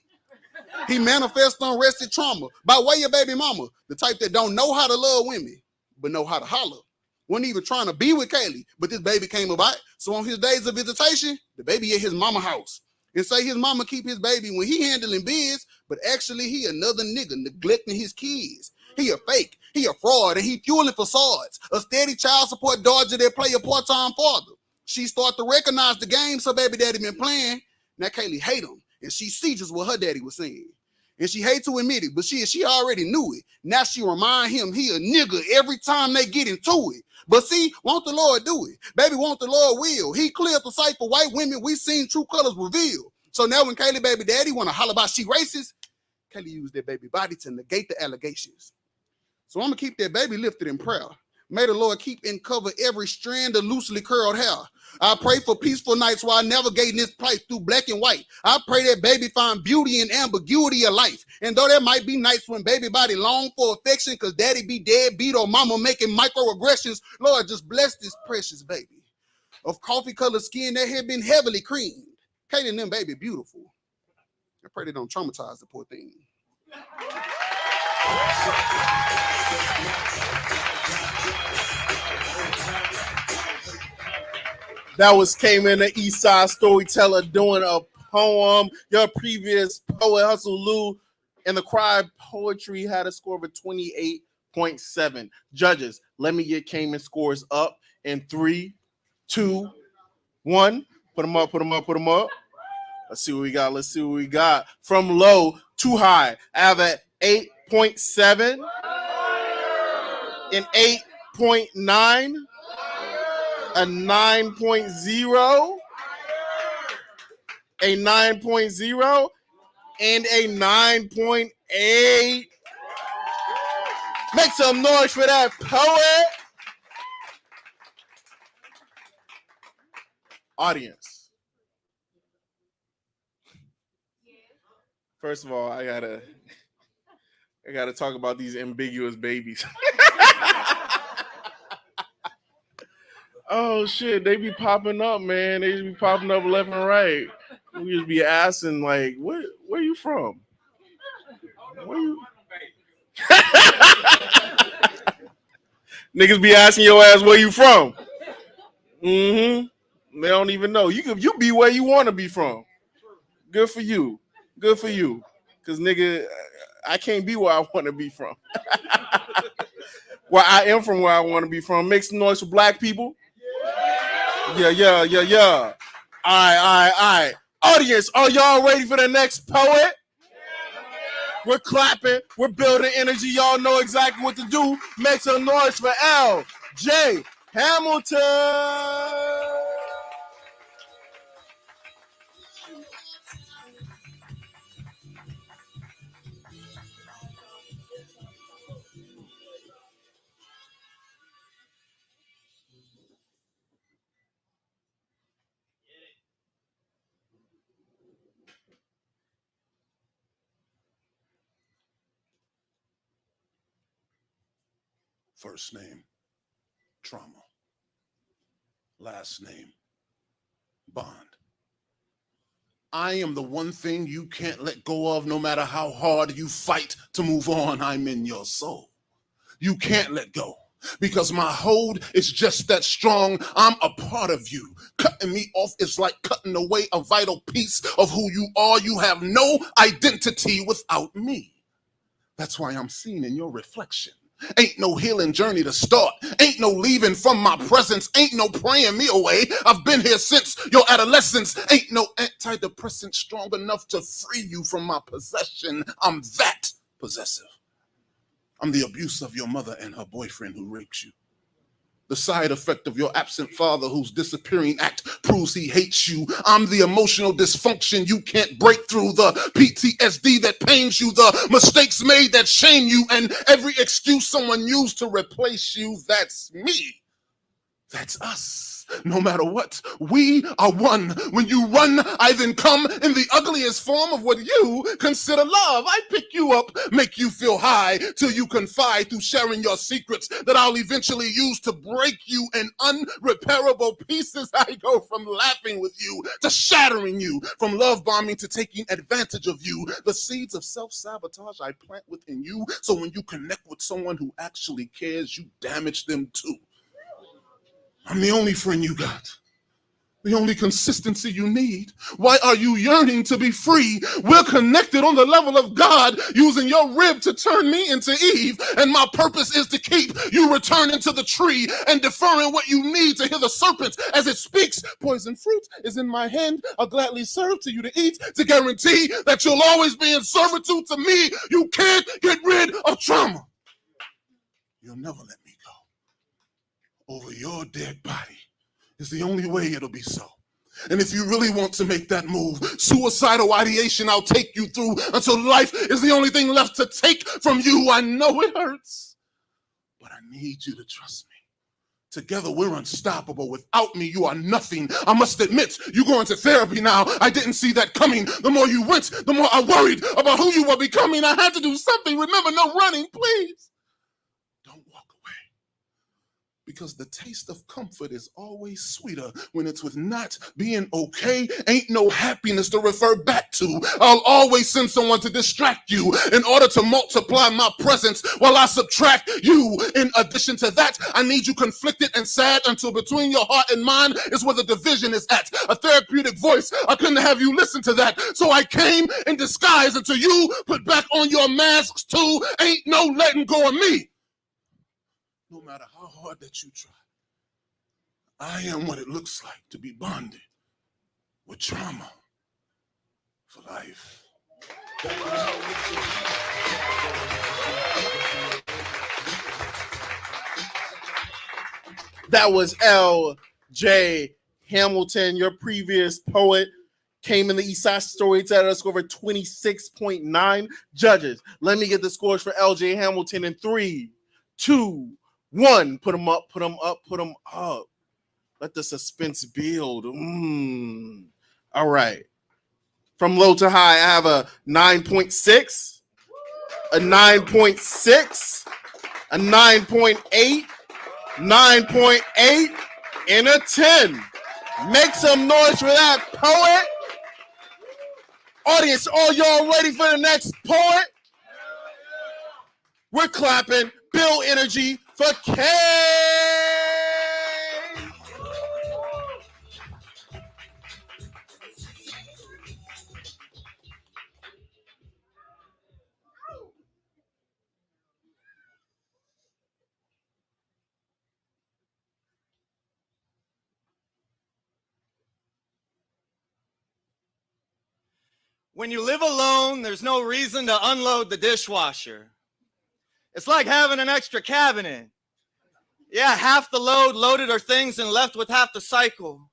[SPEAKER 9] He manifests unrested trauma by way of baby mama, the type that don't know how to love women, but know how to holler. Wasn't even trying to be with Kaylee, but this baby came about. So on his days of visitation, the baby at his mama house. And say his mama keep his baby when he handling biz, but actually he another nigga neglecting his kids. He a fake, he a fraud, and he fueling facades. A steady child support dodger that play a part-time father. She start to recognize the games her baby daddy been playing. Now Kaylee hate him, and she see just what her daddy was saying. And she hate to admit it, but she already knew it. Now she remind him he a nigga every time they get into it. But see, won't the Lord do it? Baby, won't the Lord will. He cleared the sight for white women. We seen true colors revealed. So now when Kaylee baby daddy want to holler about she racist, Kaylee used that baby body to negate the allegations. So I'm going to keep that baby lifted in prayer. May the Lord keep and cover every strand of loosely curled hair. I pray for peaceful nights while navigating this plight through black and white. I pray that baby find beauty in ambiguity of life. And though there might be nights when baby body long for affection because daddy be deadbeat or mama making microaggressions, Lord, just bless this precious baby of coffee-colored skin that had been heavily creamed. Katie and them baby beautiful. I pray they don't traumatize the poor thing.
[SPEAKER 1] That was came in the East Side Storyteller doing a poem. Your previous poet, Hustle Lou, and the Cry Poetry had a score of 28.7. Judges, let me get Cayman scores up in 3, 2, 1. Put them up, put them up, put them up. Let's see what we got. Let's see what we got. From low to high, I have an 8.7, an 8.9, a 9.0, a 9.0, and a 9.8. Make some noise for that poet. Audience. First of all, I gotta talk about these ambiguous babies. Oh shit, they be popping up, man. They just be popping up left and right. We just be asking, like, where you from? Where you? Niggas be asking your ass where you from. Mm-hmm. They don't even know. You be where you want to be from. Good for you. Good for you. Cause nigga, I can't be where I want to be from. Where I am from where I want to be from. Make some noise for black people. Yeah. All right. Audience, are y'all ready for the next poet? We're clapping. We're building energy. Y'all know exactly what to do. Make some noise for L.J. Hamilton.
[SPEAKER 10] First name, trauma. Last name, bond. I am the one thing you can't let go of no matter how hard you fight to move on. I'm in your soul. You can't let go because my hold is just that strong. I'm a part of you. Cutting me off is like cutting away a vital piece of who you are. You have no identity without me. That's why I'm seen in your reflection. Ain't no healing journey to start. Ain't no leaving from my presence. Ain't no praying me away. I've been here since your adolescence. Ain't no antidepressant strong enough to free you from my possession. I'm that possessive. I'm the abuse of your mother and her boyfriend who raped you. The side effect of your absent father whose disappearing act proves he hates you. I'm the emotional dysfunction you can't break through, the PTSD that pains you, the mistakes made that shame you, and every excuse someone used to replace you. That's me. That's us. No matter what, we are one. When you run, I then come in the ugliest form of what you consider love. I pick you up, make you feel high, till you confide through sharing your secrets that I'll eventually use to break you in unrepairable pieces. I go from laughing with you to shattering you, from love bombing to taking advantage of you. The seeds of self-sabotage I plant within you, so when you connect with someone who actually cares, you damage them too. I'm the only friend you got, the only consistency you need. Why are you yearning to be free? We're connected on the level of God, using your rib to turn me into Eve, and my purpose is to keep you returning to the tree and deferring what you need to hear the serpent as it speaks. Poison fruit is in my hand. I'll gladly serve to you to eat, to guarantee that you'll always be in servitude to me. You can't get rid of trauma. You'll never let me go. Over your dead body is the only way it'll be so. And if you really want to make that move, suicidal ideation I'll take you through until life is the only thing left to take from you. I know it hurts, but I need you to trust me. Together we're unstoppable. Without me, you are nothing. I must admit, you go into therapy now. I didn't see that coming. The more you went, the more I worried about who you were becoming. I had to do something. Remember, no running, please. Don't walk away. Because the taste of comfort is always sweeter when it's with not being okay. Ain't no happiness to refer back to. I'll always send someone to distract you in order to multiply my presence while I subtract you. In addition to that, I need you conflicted and sad until between your heart and mine is where the division is at. A therapeutic voice. I couldn't have you listen to that. So I came in disguise until you put back on your masks too. Ain't no letting go of me. No matter how hard that you try, I am what it looks like to be bonded with trauma for life.
[SPEAKER 1] That was L.J. Hamilton, your previous poet. Came in the East Side Storyteller. Let's go over 26.9 judges. Let me get the scores for L.J. Hamilton in 3, 2, 1. Put them up, put them up, put them up. Let the suspense build. All right. From low to high, I have a 9.6, a 9.6, a 9.8, 9.8, and a 10. Make some noise for that poet. Audience, are y'all ready for the next poet? We're clapping. Build energy for K.
[SPEAKER 11] When you live alone, there's no reason to unload the dishwasher. It's like having an extra cabinet. Yeah, half the load loaded are things and left with half the cycle.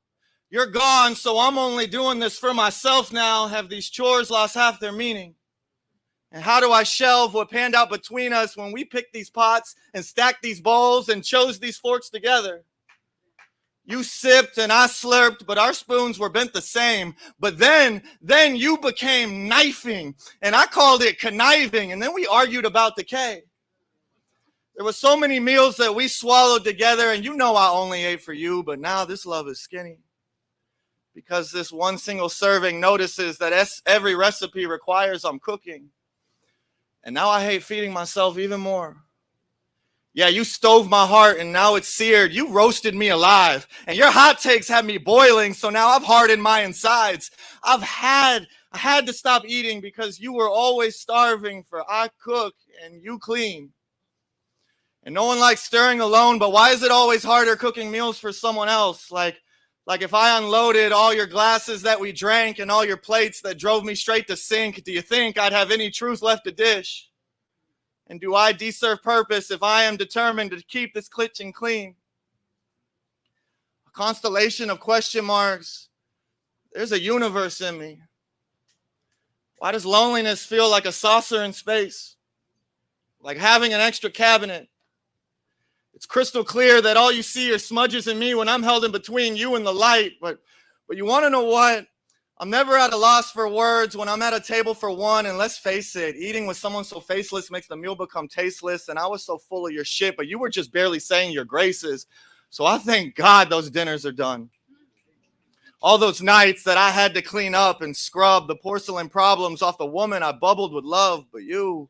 [SPEAKER 11] You're gone, so I'm only doing this for myself now. Have these chores lost half their meaning? And how do I shelve what panned out between us when we picked these pots and stacked these bowls and chose these forks together? You sipped and I slurped, but our spoons were bent the same. But then you became knifing, and I called it conniving, and then we argued about the K. There were so many meals that we swallowed together, and you know I only ate for you, but now this love is skinny. Because this one single serving notices that every recipe requires I'm cooking. And now I hate feeding myself even more. Yeah, you stove my heart and now it's seared. You roasted me alive. And your hot takes had me boiling, so now I've hardened my insides. I had to stop eating because you were always starving for I cook and you clean. And no one likes stirring alone, but why is it always harder cooking meals for someone else? Like if I unloaded all your glasses that we drank and all your plates that drove me straight to sink, do you think I'd have any truth left to dish? And do I deserve purpose if I am determined to keep this kitchen clean? A constellation of question marks. There's a universe in me. Why does loneliness feel like a saucer in space? Like having an extra cabinet. It's crystal clear that all you see are smudges in me when I'm held in between you and the light. But you want to know what? I'm never at a loss for words when I'm at a table for one. And let's face it, eating with someone so faceless makes the meal become tasteless. And I was so full of your shit, but you were just barely saying your graces. So I thank God those dinners are done. All those nights that I had to clean up and scrub the porcelain problems off the woman I bubbled with love. But you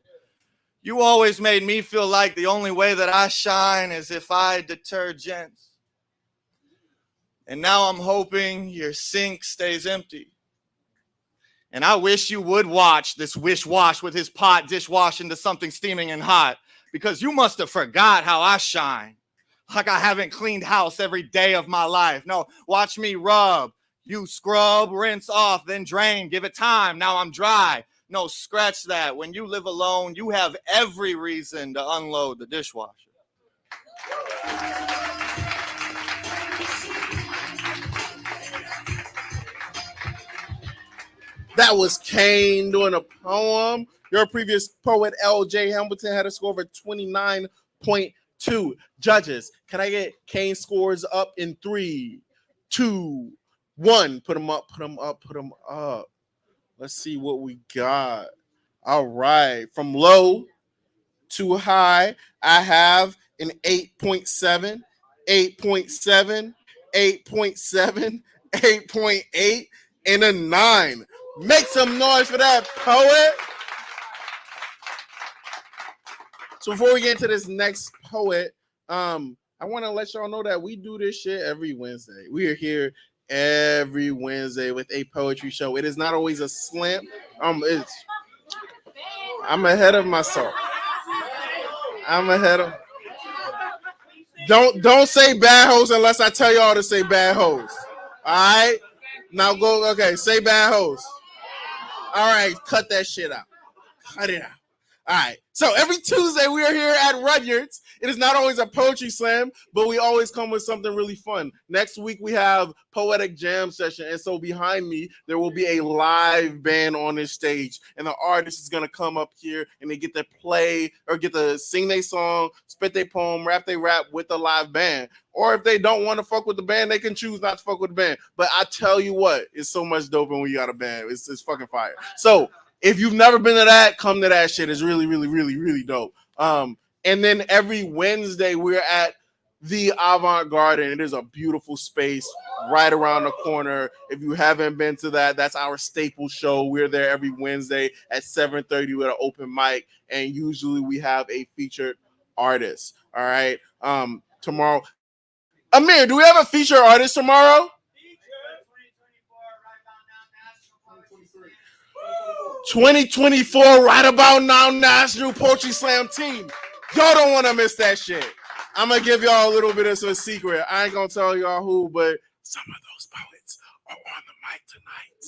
[SPEAKER 11] always made me feel like the only way that I shine is if I detergent. And now I'm hoping your sink stays empty. And I wish you would watch this wish wash with his pot dishwash into something steaming and hot, because you must have forgot how I shine. Like I haven't cleaned house every day of my life. No, watch me rub. You scrub, rinse off, then drain. Give it time. Now I'm dry. No, scratch that. When you live alone, you have every reason to unload the dishwasher.
[SPEAKER 1] That was Kane doing a poem. Your previous poet, L.J. Hamilton, had a score of 29.2. Judges, can I get Kane scores up in 3, 2, 1? Put them up, put them up, put them up. Let's see what we got. All right. From low to high, I have an 8.7, 8.7, 8.7, 8.8, and a 9. Make some noise for that, poet. So before we get into this next poet, I want to let y'all know that we do this shit every Wednesday. We are here every Wednesday with a poetry show. It is not always a slam. I'm ahead of myself. Don't say bad hoes unless I tell y'all to say bad hoes. All right? Now go, okay, say bad hoes. All right, cut that shit out. Cut it out. All right. So every Tuesday we are here at Rudyard's. It is not always a poetry slam, but we always come with something really fun. Next week we have poetic jam session, and so behind me there will be a live band on this stage, and the artist is gonna come up here and they get to play or get to sing their song, spit their poem, rap their rap with the live band. Or if they don't want to fuck with the band, they can choose not to fuck with the band. But I tell you what, it's so much dope when you got a band. It's fucking fire. So if you've never been to that, come to that shit. It's really, really, really, really dope. And then every Wednesday, we're at the Avant-Garde. It is a beautiful space right around the corner. If you haven't been to that, that's our staple show. We're there every Wednesday at 7:30 with an open mic. And usually we have a featured artist. All right. Tomorrow. Amir, do we have a featured artist tomorrow? 2024 right about now National Poetry Slam team. Y'all don't want to miss that shit. I'm going to give y'all a little bit of some secret. I ain't going to tell y'all who, but some of those poets are on the mic tonight.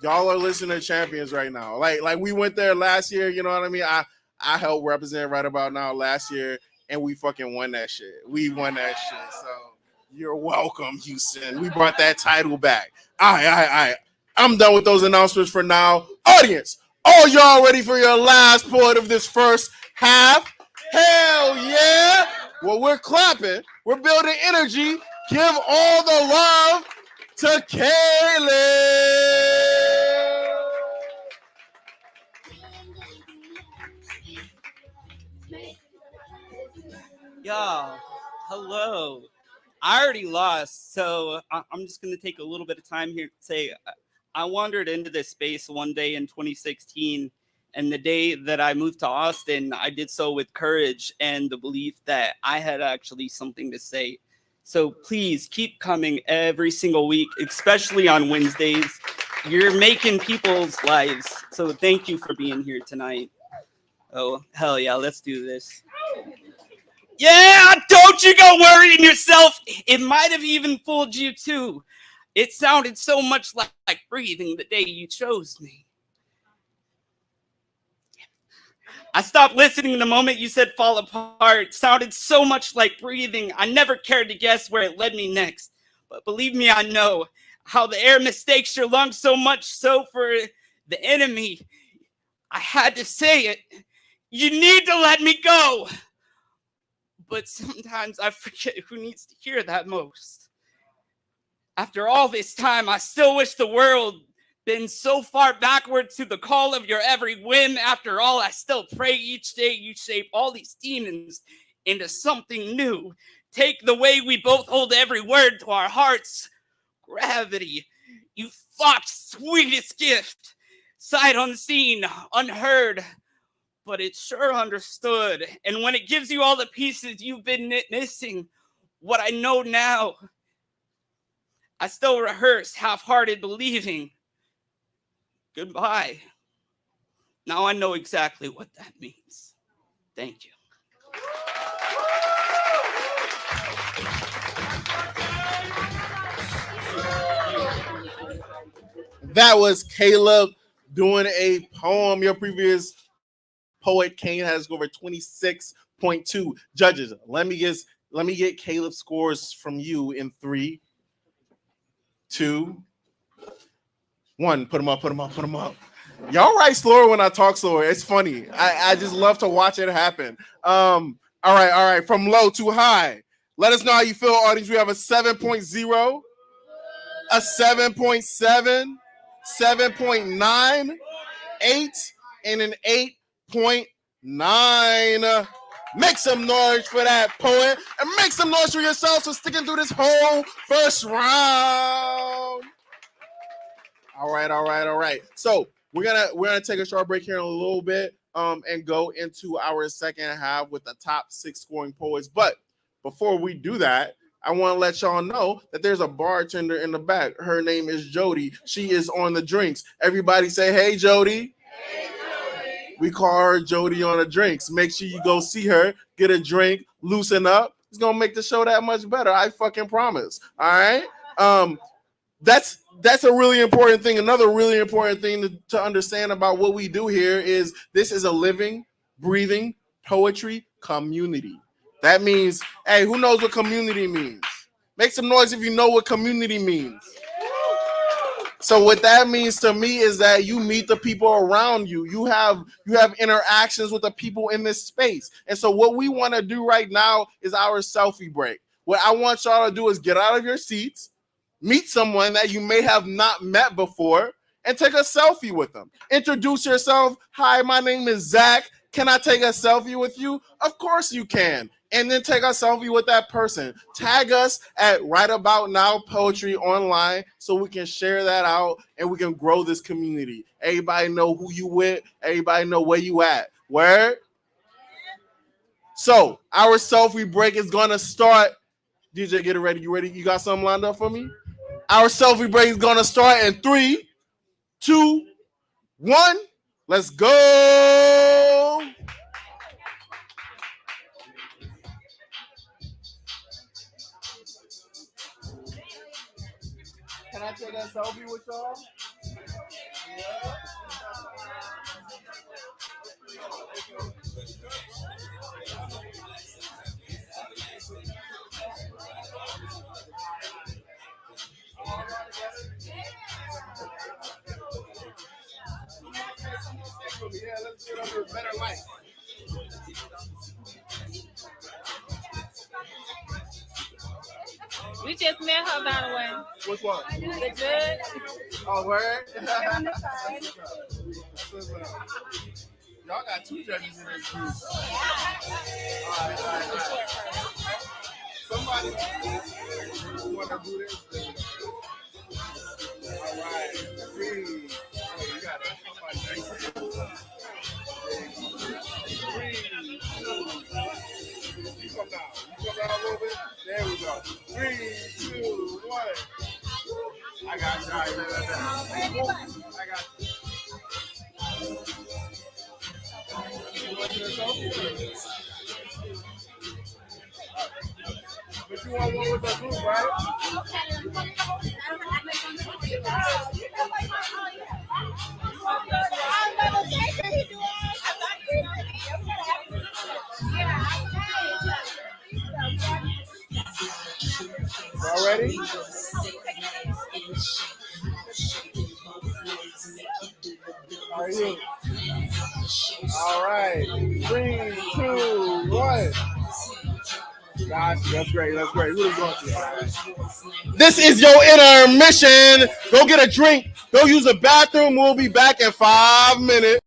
[SPEAKER 1] Y'all are listening to champions right now. Like we went there last year, you know what I mean? I helped represent right about now last year, and we fucking won that shit. We won that shit. So you're welcome, Houston. We brought that title back. All right. I'm done with those announcements for now. Audience, are y'all ready for your last poet of this first half? Hell yeah! Well, we're clapping. We're building energy. Give all the love to Caleb.
[SPEAKER 6] Y'all, hello. I already lost, so I'm just going to take a little bit of time here to say I wandered into this space one day in 2016, and the day that I moved to Austin, I did so with courage and the belief that I had actually something to say. So please keep coming every single week, especially on Wednesdays. You're making people's lives, so thank you for being here tonight. Oh, hell yeah, let's do this. Yeah, don't you go worrying yourself. It might have even fooled you too. It sounded so much like breathing the day you chose me. I stopped listening the moment you said fall apart. It sounded so much like breathing. I never cared to guess where it led me next. But believe me, I know how the air mistakes your lungs so much so for the enemy. I had to say it. You need to let me go. But sometimes I forget who needs to hear that most. After all this time, I still wish the world been so far backward to the call of your every whim. After all, I still pray each day you shape all these demons into something new. Take the way we both hold every word to our hearts. Gravity, you thought's sweetest gift. Sight unseen, unheard, but it's sure understood. And when it gives you all the pieces you've been missing, what I know now, I still rehearse half-hearted believing. Goodbye. Now I know exactly what that means. Thank you.
[SPEAKER 1] That was Caleb doing a poem. Your previous poet Kane has over 26.2 judges. Let me get Caleb's scores from you in 3, 2, 1. Put them up. Y'all write slower when I talk slower. It's funny. I just love to watch it happen. All right. From low to high. Let us know how you feel, audience. We have a 7.0, a 7.7, 7.9, 8, and an 8.9. Make some noise for that poet, and make some noise for yourselves for sticking through this whole first round. All right. So we're gonna take a short break here in a little bit, and go into our second half with the top 6 scoring poets. But before we do that, I want to let y'all know that there's a bartender in the back. Her name is Jody. She is on the drinks. Everybody say, "Hey, Jody." We call her Jody on the drinks. Make sure you go see her, get a drink, loosen up. It's gonna make the show that much better. I fucking promise. All right. That's a really important thing. Another really important thing to understand about what we do here is this is a living, breathing poetry community. That means, hey, who knows what community means? Make some noise if you know what community means. So what that means to me is that you meet the people around you. You have interactions with the people in this space. And so what we want to do right now is our selfie break. What I want y'all to do is get out of your seats, meet someone that you may have not met before, and take a selfie with them. Introduce yourself. Hi, my name is Zach. Can I take a selfie with you? Of course you can. And then take a selfie with that person. Tag us at Right About Now Poetry Online so we can share that out and we can grow this community. Everybody know who you with. Everybody know where you at. Word? So our selfie break is going to start. DJ, get it ready. You ready? You got something lined up for me? Our selfie break is going to start in 3, 2, 1. Let's go. Can I take a selfie with y'all? Yeah. Yeah, let's get under a better light.
[SPEAKER 4] We just met her, by the way.
[SPEAKER 1] Which one?
[SPEAKER 4] The judge.
[SPEAKER 1] Oh, word? Y'all got 2 judges in this group. All right. Somebody want to do this? All right. 3. Oh, you got it. Somebody next to you. 3, 2. You come down. You come down a little bit. There we go. 3, 2, 1. I got you. All right, I got you. ready? Are you? All right. 3, 2, 1. Gosh, that's great. That's great. Who's going to? This is your intermission. Go get a drink. Go use the bathroom. We'll be back in 5 minutes.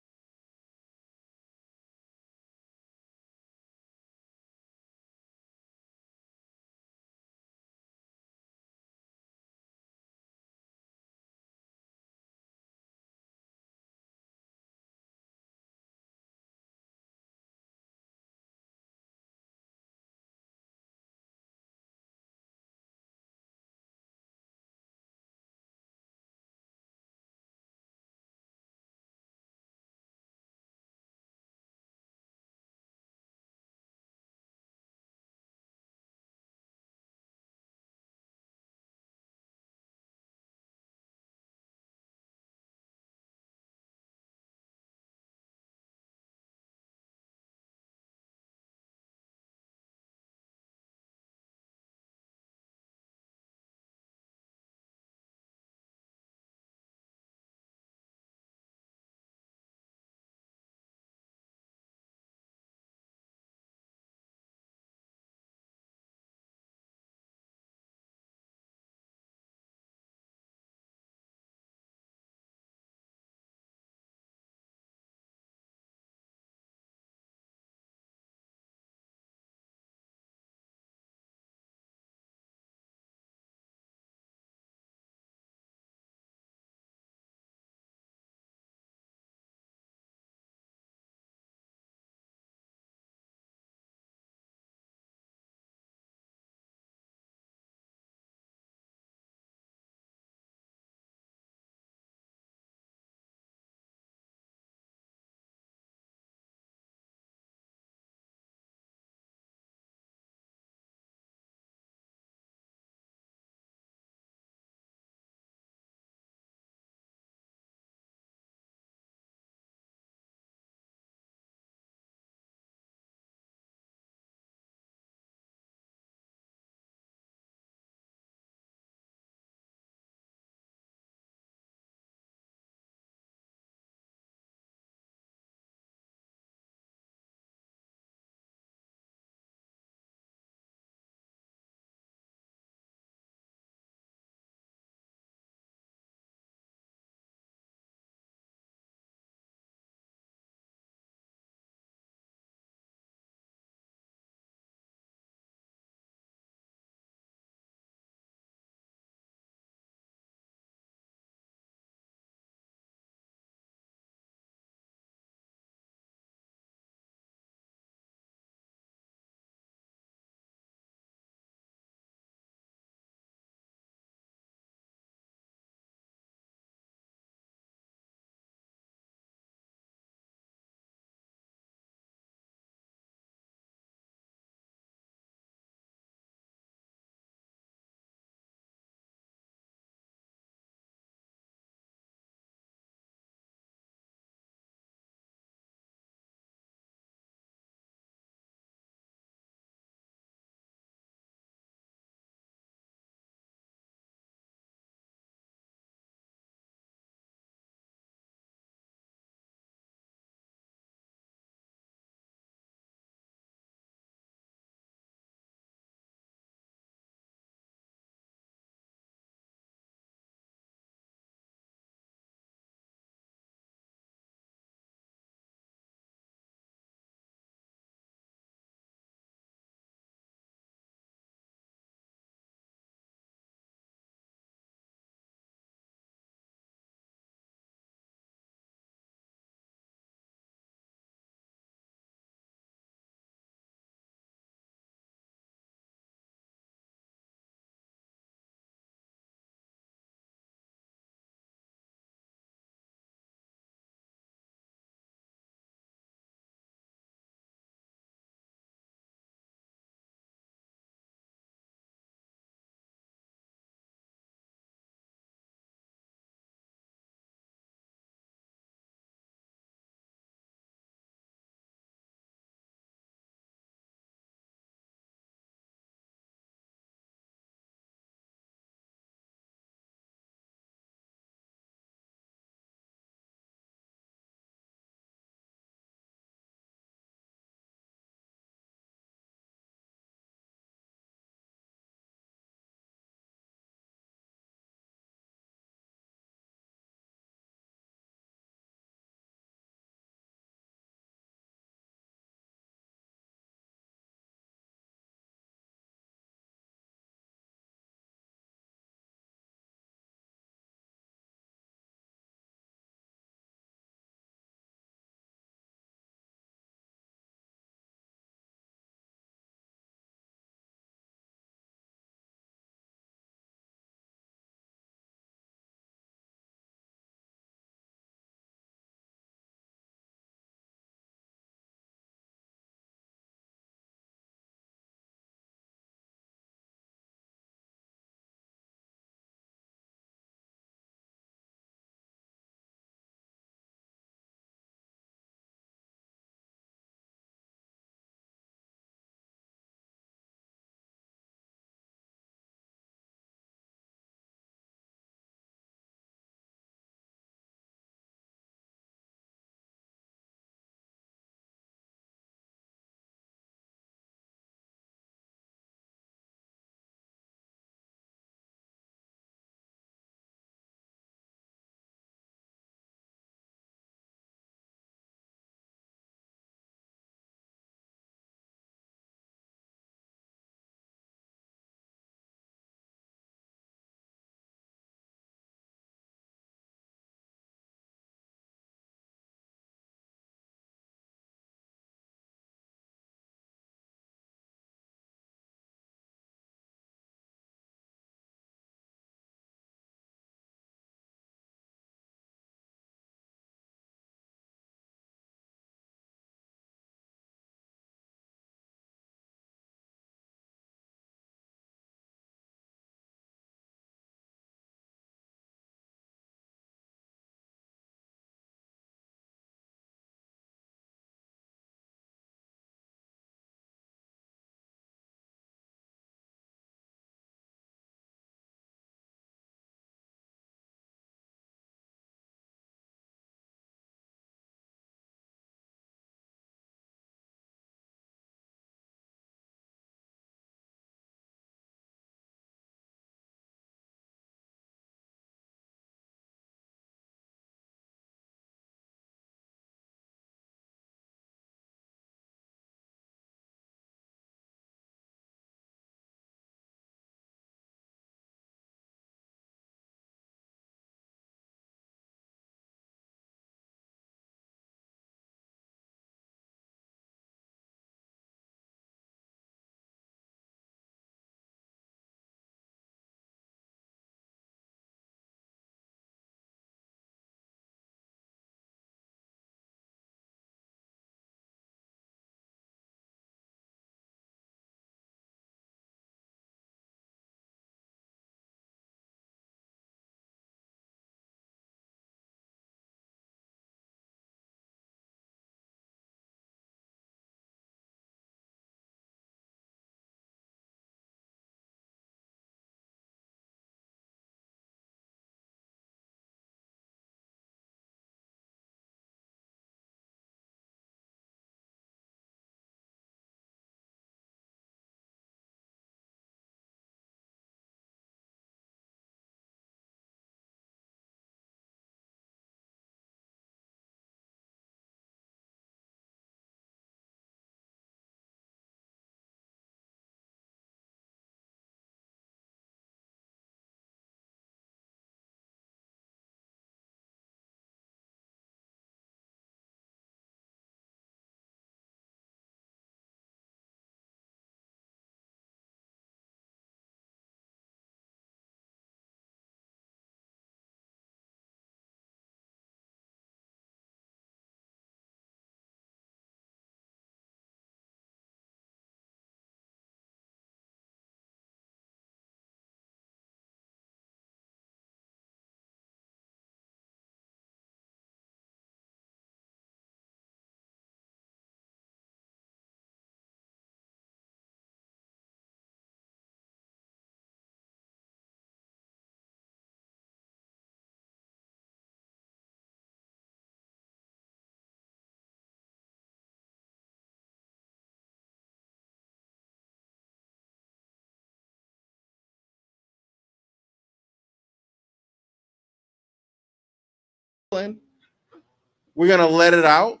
[SPEAKER 1] We're gonna let it out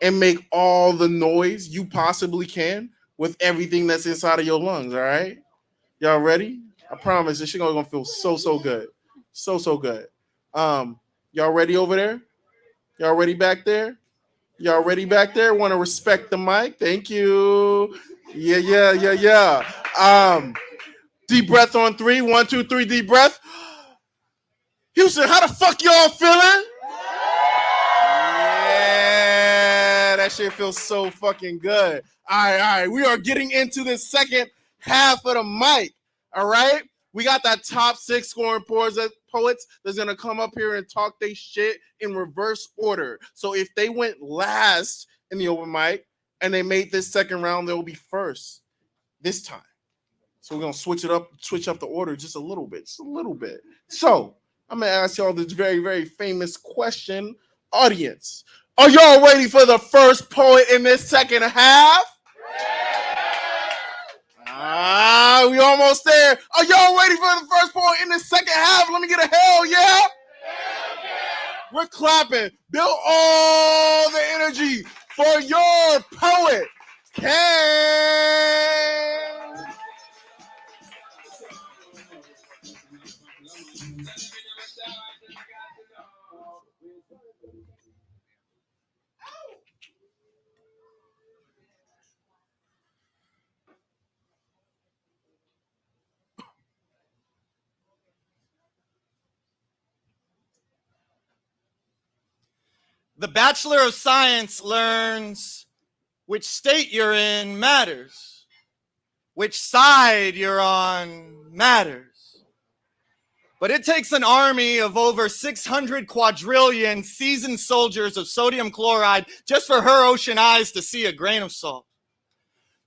[SPEAKER 1] and make all the noise you possibly can with everything that's inside of your lungs. All right, y'all ready? I promise this shit gonna feel so good, so good. Y'all ready over there? Y'all ready back there? Y'all ready back there? Want to respect the mic? Thank you. Yeah. Deep breath on 3. 1, 2, 3. Deep breath. Houston, how the fuck y'all feeling? Yeah, that shit feels so fucking good. All right. We are getting into the second half of the mic. All right. We got that top 6 scoring poets that's gonna come up here and talk they shit in reverse order. So if they went last in the open mic and they made this second round, they'll be first this time. So we're gonna switch up the order just a little bit. So I'm gonna ask y'all this very famous question, audience. Are y'all ready for the first poet in this second half? We almost there. Are y'all ready for the first poet in this second half? Let me get a hell yeah. We're clapping. Build all the energy for your poet, Ken.
[SPEAKER 11] The Bachelor of Science learns which state you're in matters. Which side you're on matters. But it takes an army of over 600 quadrillion seasoned soldiers of sodium chloride just for her ocean eyes to see a grain of salt.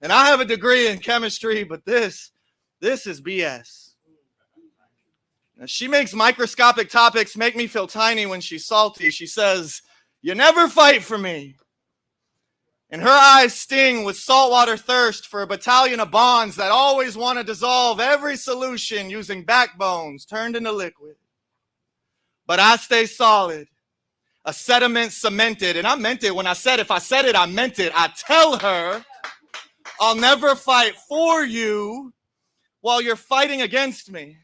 [SPEAKER 11] And I have a degree in chemistry, but this is BS. Now, she makes microscopic topics make me feel tiny when she's salty. She says, "You never fight for me." And her eyes sting with saltwater thirst for a battalion of bonds that always want to dissolve every solution using backbones turned into liquid. But I stay solid, a sediment cemented. And I meant it when I said, if I said it, I meant it. I tell her, I'll never fight for you while you're fighting against me.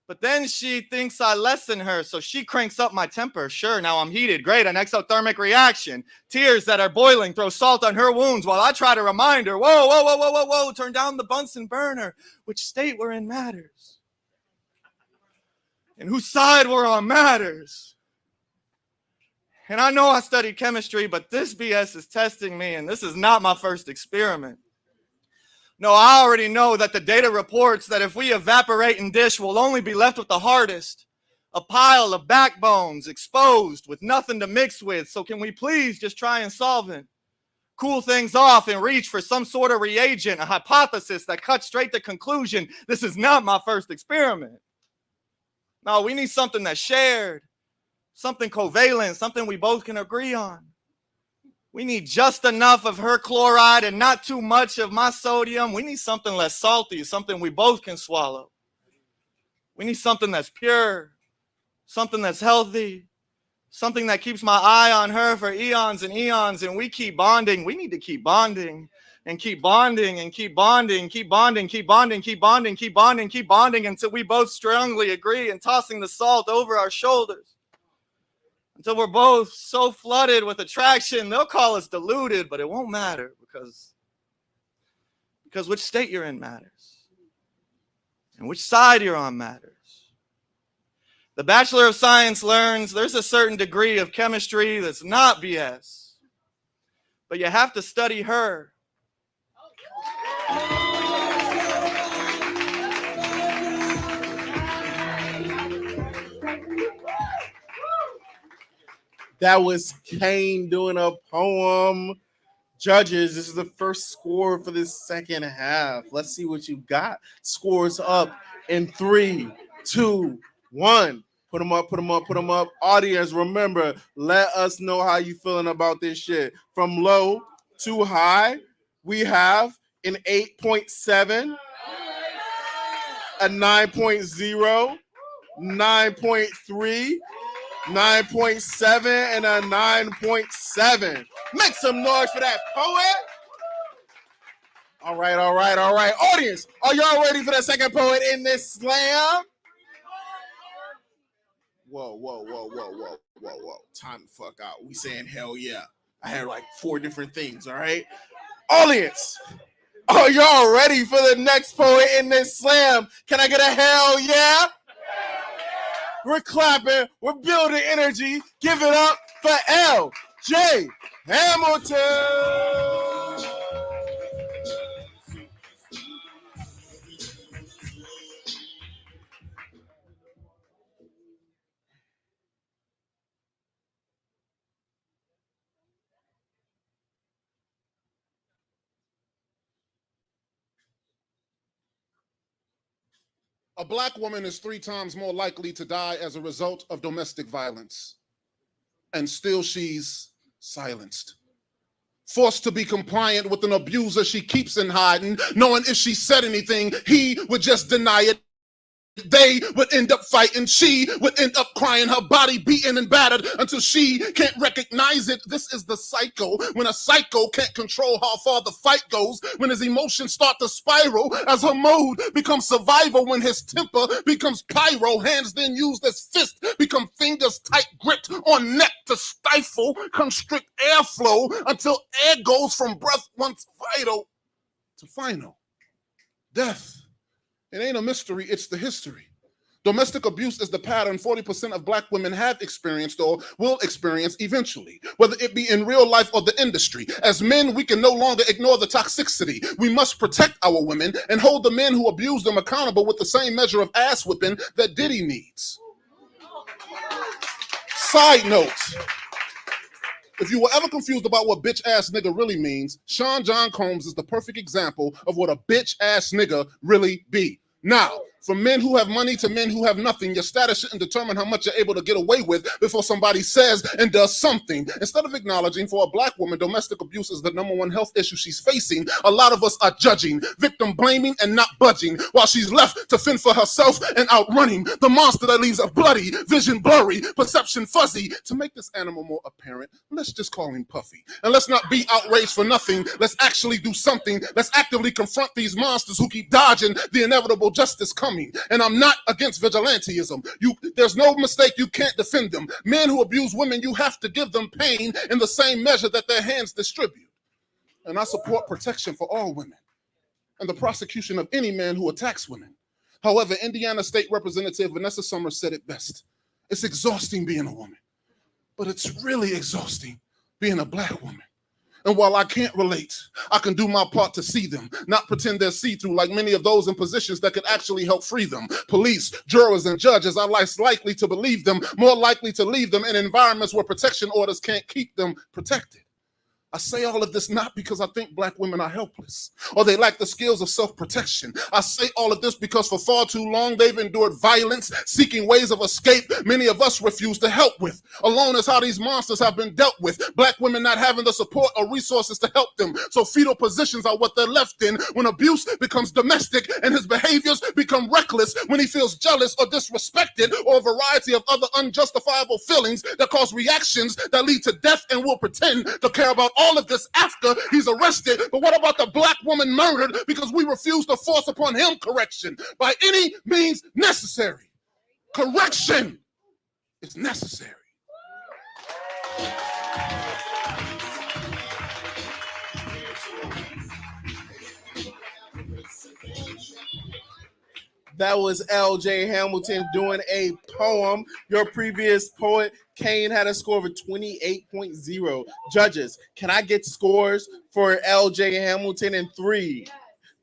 [SPEAKER 11] But then she thinks I lessen her, so she cranks up my temper. Sure, now I'm heated. Great, an exothermic reaction. Tears that are boiling throw salt on her wounds while I try to remind her, whoa, turn down the Bunsen burner. Which state we're in matters. And whose side we're on matters. And I know I studied chemistry, but this BS is testing me, and this is not my first experiment. No, I already know that the data reports that if we evaporate and dish, we'll only be left with the hardest. A pile of backbones exposed with nothing to mix with. So can we please just try and solve it? Cool things off and reach for some sort of reagent, a hypothesis that cuts straight to conclusion. This is not my first experiment. No, we need something that's shared, something covalent, something we both can agree on. We need just enough of her chloride and not too much of my sodium. We need something less salty, something we both can swallow. We need something that's pure, something that's healthy, something that keeps my eye on her for eons and eons, and we keep bonding. We need to keep bonding and keep bonding and keep bonding, keep bonding, keep bonding, keep bonding, keep bonding, keep bonding until we both strongly agree and tossing the salt over our shoulders. Until we're both so flooded with attraction, they'll call us deluded, but it won't matter because which state you're in matters. And which side you're on matters. The Bachelor of Science learns there's a certain degree of chemistry that's not BS, but you have to study her.
[SPEAKER 1] That was Kane doing a poem. Judges, this is the first score for this second half. Let's see what you got. Scores up in 3, 2, 1. Put them up, put them up, put them up. Audience, remember, let us know how you feeling about this shit. From low to high, we have an 8.7, a 9.0, 9.3, 9.7 and a 9.7. Make some noise for that poet. All right. Audience, are y'all ready for the second poet in this slam? Whoa. Time the fuck out. We saying hell yeah. I had like 4 different things, all right? Audience, are y'all ready for the next poet in this slam? Can I get a hell yeah? We're clapping. We're building energy. Give it up for L.J. Hamilton.
[SPEAKER 10] A black woman is 3 times more likely to die as a result of domestic violence. And still she's silenced. Forced to be compliant with an abuser she keeps in hiding, knowing if she said anything, he would just deny it. They would end up fighting. She would end up crying, her body beaten and battered until she can't recognize it. This is the cycle. When a psycho can't control how far the fight goes, when his emotions start to spiral, as her mood becomes survival, when his temper becomes pyro, hands then used as fists become fingers tight gripped on neck to stifle, constrict airflow until air goes from breath once vital to final. Death. It ain't a mystery, it's the history. Domestic abuse is the pattern 40% of black women have experienced or will experience eventually, whether it be in real life or the industry. As men, we can no longer ignore the toxicity. We must protect our women and hold the men who abuse them accountable with the same measure of ass whipping that Diddy needs. Side note, if you were ever confused about what bitch ass nigga really means, Sean John Combs is the perfect example of what a bitch ass nigga really be. Now, from men who have money to men who have nothing, your status shouldn't determine how much you're able to get away with before somebody says and does something. Instead of acknowledging for a black woman, domestic abuse is the #1 health issue she's facing, a lot of us are judging, victim blaming, and not budging, while she's left to fend for herself and outrunning the monster that leaves her bloody, vision blurry, perception fuzzy. To make this animal more apparent, let's just call him Puffy. And let's not be outraged for nothing. Let's actually do something. Let's actively confront these monsters who keep dodging the inevitable justice coming. And I'm not against vigilantism. There's no mistake, you can't defend them. Men who abuse women, you have to give them pain in the same measure that their hands distribute. And I support protection for all women and the prosecution of any man who attacks women. However, Indiana State Representative Vanessa Summers said it best. It's exhausting being a woman, but it's really exhausting being a black woman. And while I can't relate, I can do my part to see them, not pretend they're see-through like many of those in positions that could actually help free them. Police, jurors, and judges are less likely to believe them, more likely to leave them in environments where protection orders can't keep them protected. I say all of this not because I think black women are helpless or they lack the skills of self-protection. I say all of this because for far too long they've endured violence, seeking ways of escape many of us refuse to help with. Alone is how these monsters have been dealt with. Black women not having the support or resources to help them. So fetal positions are what they're left in when abuse becomes domestic and his behaviors become reckless when he feels jealous or disrespected or a variety of other unjustifiable feelings that cause reactions that lead to death and will pretend to care about all of this after he's arrested. But what about the black woman murdered because we refuse to force upon him correction by any means necessary? Correction is necessary.
[SPEAKER 1] That was L.J. Hamilton doing a poem. Your previous poet, Kane, had a score of a 28.0. Judges, can I get scores for L.J. Hamilton in 3,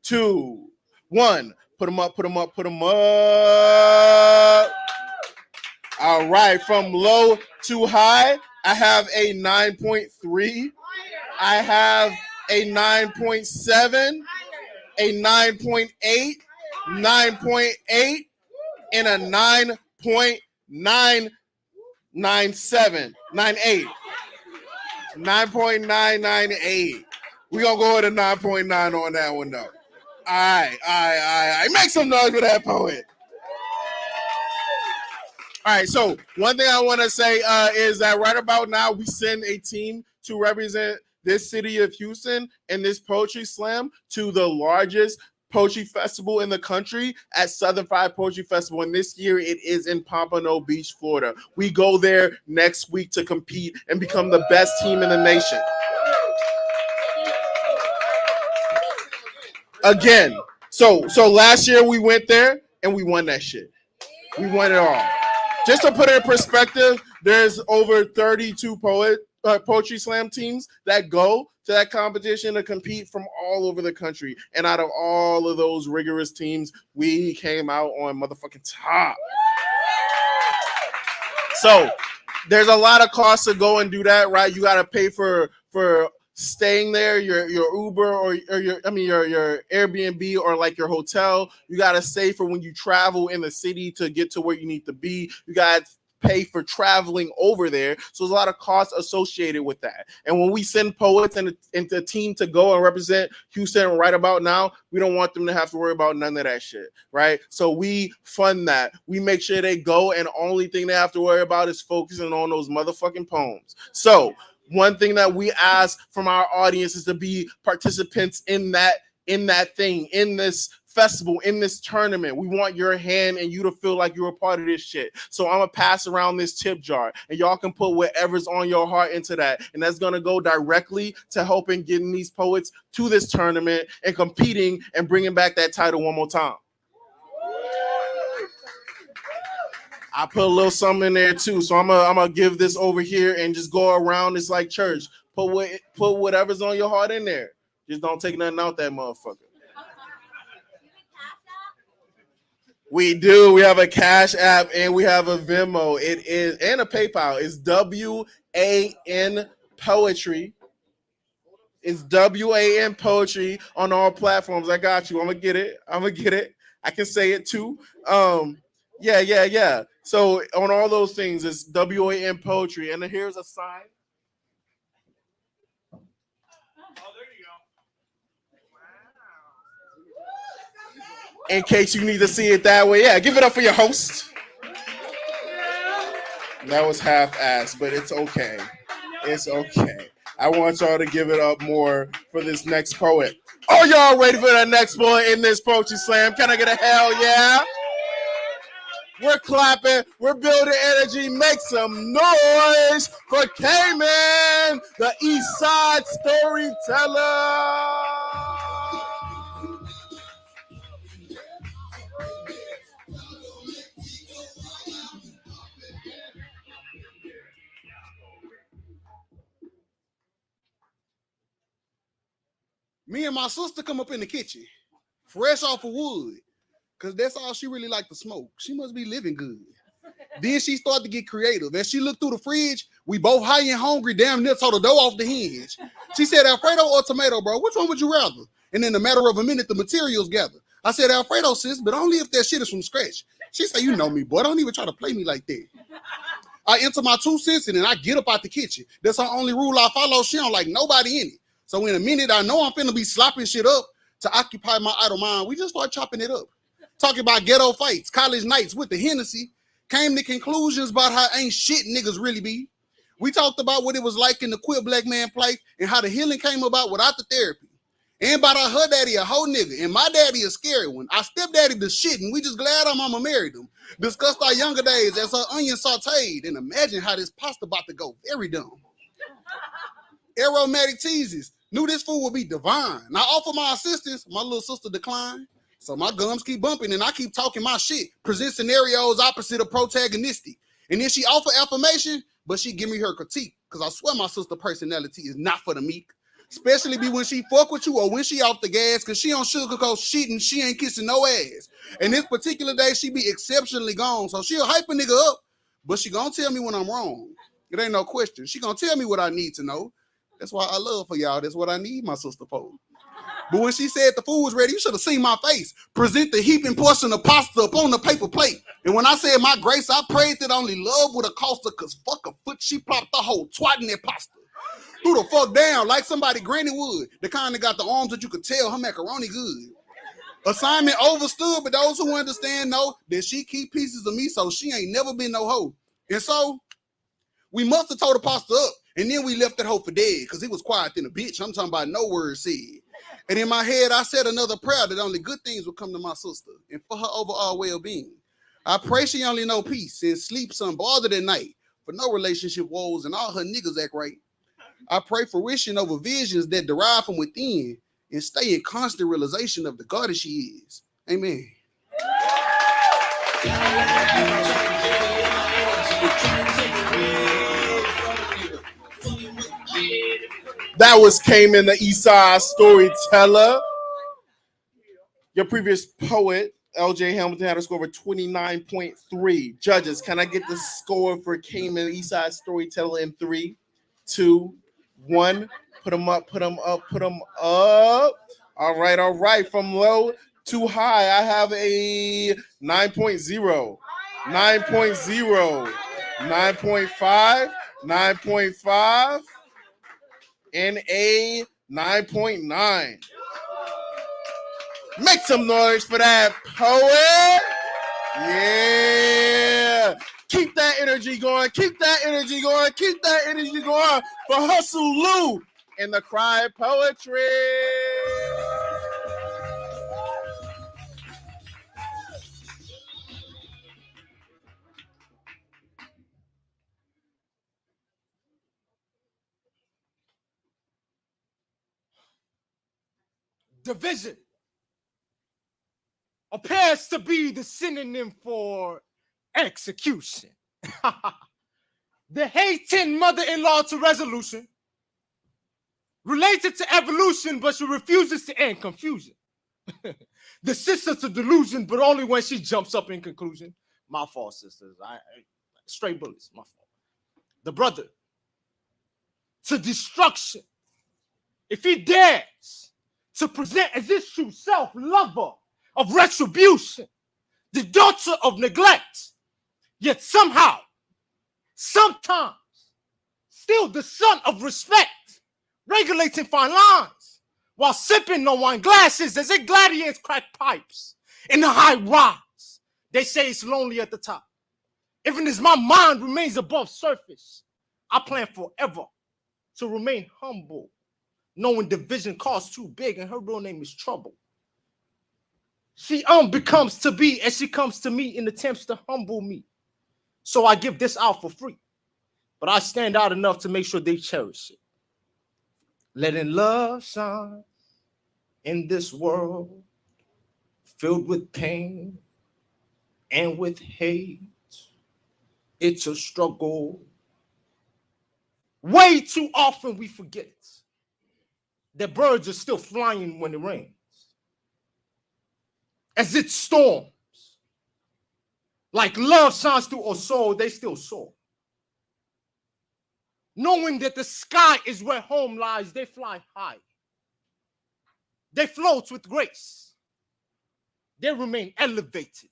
[SPEAKER 1] 2, 1? Put them up, put them up, put them up. All right, from low to high, I have a 9.3. I have a 9.7, a 9.8. 9.8 and a 9.997. 98. 9.998. We're gonna go with a 9.9 on that one though. All right. Make some noise for that poet. All right, so one thing I want to say is that right about now we send a team to represent this city of Houston and this poetry slam to the largest poetry festival in the country at Southern Fried Poetry Festival. And this year it is in Pompano Beach, Florida. We go there next week to compete and become the best team in the nation. Again, so last year we went there and we won that shit. We won it all. Just to put it in perspective, there's over 32 poetry slam teams that go to that competition to compete from all over the country. And out of all of those rigorous teams, we came out on motherfucking top. So there's a lot of costs to go and do that, right? You got to pay for staying there, your Uber or your Airbnb or like your hotel. You got to save for when you travel in the city to get to where you need to be. You got to pay for traveling over there. So there's a lot of costs associated with that. And when we send poets and a team to go and represent Houston right about now, we don't want them to have to worry about none of that shit, right? So we fund that. We make sure they go, and the only thing they have to worry about is focusing on those motherfucking poems. So one thing that we ask from our audience is to be participants in that thing, in this festival, in this tournament. We want your hand and you to feel like you're a part of this shit. So I'm gonna pass around this tip jar, and y'all can put whatever's on your heart into that, and that's gonna go directly to helping getting these poets to this tournament and competing and bringing back that title one more time. I put a little something in there too, so I'm gonna give this over here and just go around. It's like church. Put whatever's on your heart in there. Just don't take nothing out that motherfucker. We do. We have a Cash App and we have a Venmo. It is, and a PayPal. It's WAN Poetry. It's WAN Poetry on all platforms. I got you. I'm gonna get it. I can say it too. Yeah. So on all those things, it's WAN Poetry. And then here's a sign. Oh, there you go. In case you need to see it that way. Yeah, give it up for your host. That was half-assed, but it's okay. It's okay. I want y'all to give it up more for this next poet. Oh, y'all ready for the next poet in this poetry slam? Can I get a hell yeah? We're clapping. We're building energy. Make some noise for Cayman, the East Side storyteller.
[SPEAKER 9] Me and my sister come up in the kitchen, fresh off of wood, because that's all she really like to smoke. She must be living good. Then she started to get creative. As she looked through the fridge, we both high and hungry, damn near tore the dough off the hinge. She said, Alfredo or tomato, bro? Which one would you rather? And in a matter of a minute, the materials gathered. I said, Alfredo, sis, but only if that shit is from scratch. She said, you know me, boy. Don't even try to play me like that. I enter my 2 cents and then I get up out the kitchen. That's her only rule I follow. She don't like nobody in it. So in a minute, I know I'm finna be slopping shit up to occupy my idle mind. We just start chopping it up. Talking about ghetto fights, college nights with the Hennessy. Came to conclusions about how ain't shit niggas really be. We talked about what it was like in the queer black man plight and how the healing came about without the therapy. And about her daddy a whole nigga and my daddy a scary one. Our stepdaddy the shit and we just glad our mama married him. Discussed our younger days as her onion sauteed and imagine how this pasta about to go very dumb. Aromatic teases. Knew this food would be divine. Now offer my assistance, my little sister declined. So my gums keep bumping and I keep talking my shit. Present scenarios opposite of protagonistic. And then she offer affirmation, but she give me her critique. Because I swear my sister personality is not for the meek. Especially be when she fuck with you or when she off the gas. Because she on sugarcoat shit and she ain't kissing no ass. And this particular day, she be exceptionally gone. So she'll hype a nigga up, but she gonna tell me when I'm wrong. It ain't no question. She gonna tell me what I need to know. That's why I love for y'all. That's what I need my sister for. But when she said the food was ready, you should have seen my face. Present the heaping portion of pasta up on the paper plate. And when I said my grace, I prayed that only love would have cost her, because fuck a foot, she plopped the whole twat in that pasta. Threw the fuck down like somebody granny would. The kind that got the arms that you could tell her macaroni good. Assignment overstood, but those who understand know that she keep pieces of me, so she ain't never been no hoe. And so we must have told the pastor up, and then we left that hoe for dead because he was quiet than a bitch. I'm talking about no words said. And in my head, I said another prayer that only good things would come to my sister and for her overall well-being. I pray she only know peace and sleeps unbothered at night for no relationship woes and all her niggas act right. I pray for wishing over visions that derive from within and stay in constant realization of the goddess she is. Amen.
[SPEAKER 1] That was Came in the Eastside Storyteller. Your previous poet, LJ Hamilton, had a score of 29.3. Judges, can I get the score for Came in the Eastside Storyteller in 3, 2, 1? Put them up, put them up, put them up. All right. From low to high, I have a 9.0, 9.0, 9.5, 9.5, and a 9.9. Make some noise for that poet. Yeah. Keep that energy going. Keep that energy going. Keep that energy going for Hustle Lou and the Cry Poetry.
[SPEAKER 8] Division appears to be the synonym for execution. The hating mother-in-law to resolution, related to evolution, but she refuses to end confusion. The sister to delusion, but only when she jumps up in conclusion. My fault, sisters. Straight bullets, my fault. The brother to destruction, if he dares to present as his true self, lover of retribution, the daughter of neglect, yet somehow, sometimes, still the son of respect, regulating fine lines, while sipping on wine glasses as it gladiates crack pipes in the high rise. They say it's lonely at the top. Even as my mind remains above surface, I plan forever to remain humble, knowing division costs too big and her real name is trouble. She becomes to be as she comes to me in attempts to humble me. So I give this out for free, but I stand out enough to make sure they cherish it. Letting love shine in this world filled with pain and with hate. It's a struggle. Way too often we forget that birds are still flying when it rains. As it storms, like love shines through our soul, they still soar. Knowing that the sky is where home lies, they fly high. They float with grace. They remain elevated.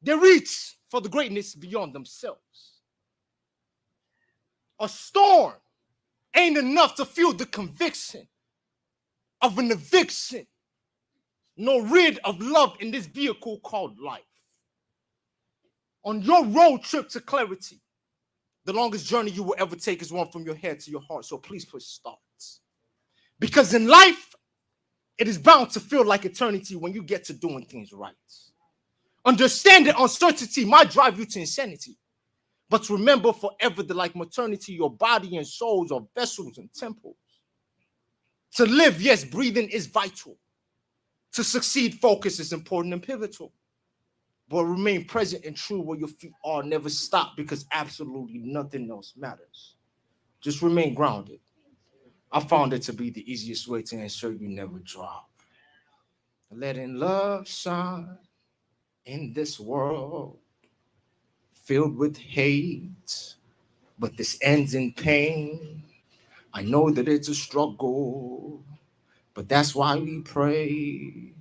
[SPEAKER 8] They reach for the greatness beyond themselves. A storm ain't enough to fuel the conviction of an eviction, nor rid of love in this vehicle called life. On your road trip to clarity, the longest journey you will ever take is one from your head to your heart. So please push start. Because in life, it is bound to feel like eternity when you get to doing things right. Understand that uncertainty might drive you to insanity. But remember forever that like maternity, your body and souls are vessels and temples. To live, yes, breathing is vital. To succeed, focus is important and pivotal. But remain present and true where your feet are. Never stop because absolutely nothing else matters. Just remain grounded. I found it to be the easiest way to ensure you never drop. Letting love shine in this world filled with hate, but this ends in pain. I know that it's a struggle, but that's why we pray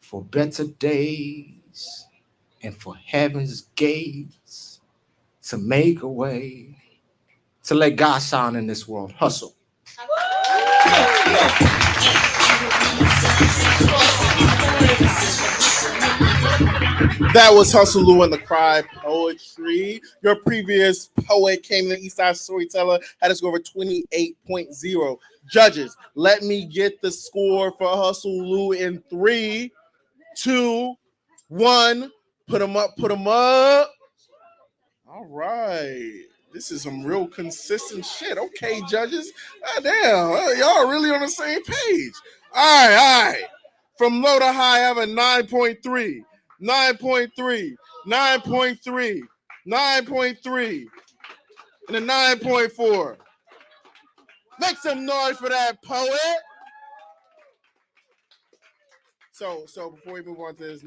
[SPEAKER 8] for better days and for heaven's gates to make a way to let God shine in this world. Hustle.
[SPEAKER 1] That was Hustle Lou and the Cry Poetry. Your previous poet came in, Eastside Storyteller, had a score of 28.0. Judges, let me get the score for Hustle Lou in 3, 2, 1. Put them up, put them up. All right. This is some real consistent shit. Okay, judges. Damn, y'all really on the same page. All right, all right. From low to high, I have a 9.3, 9.3, 9.3, 9.3, and a 9.4. Make some noise for that poet. So before we move on to this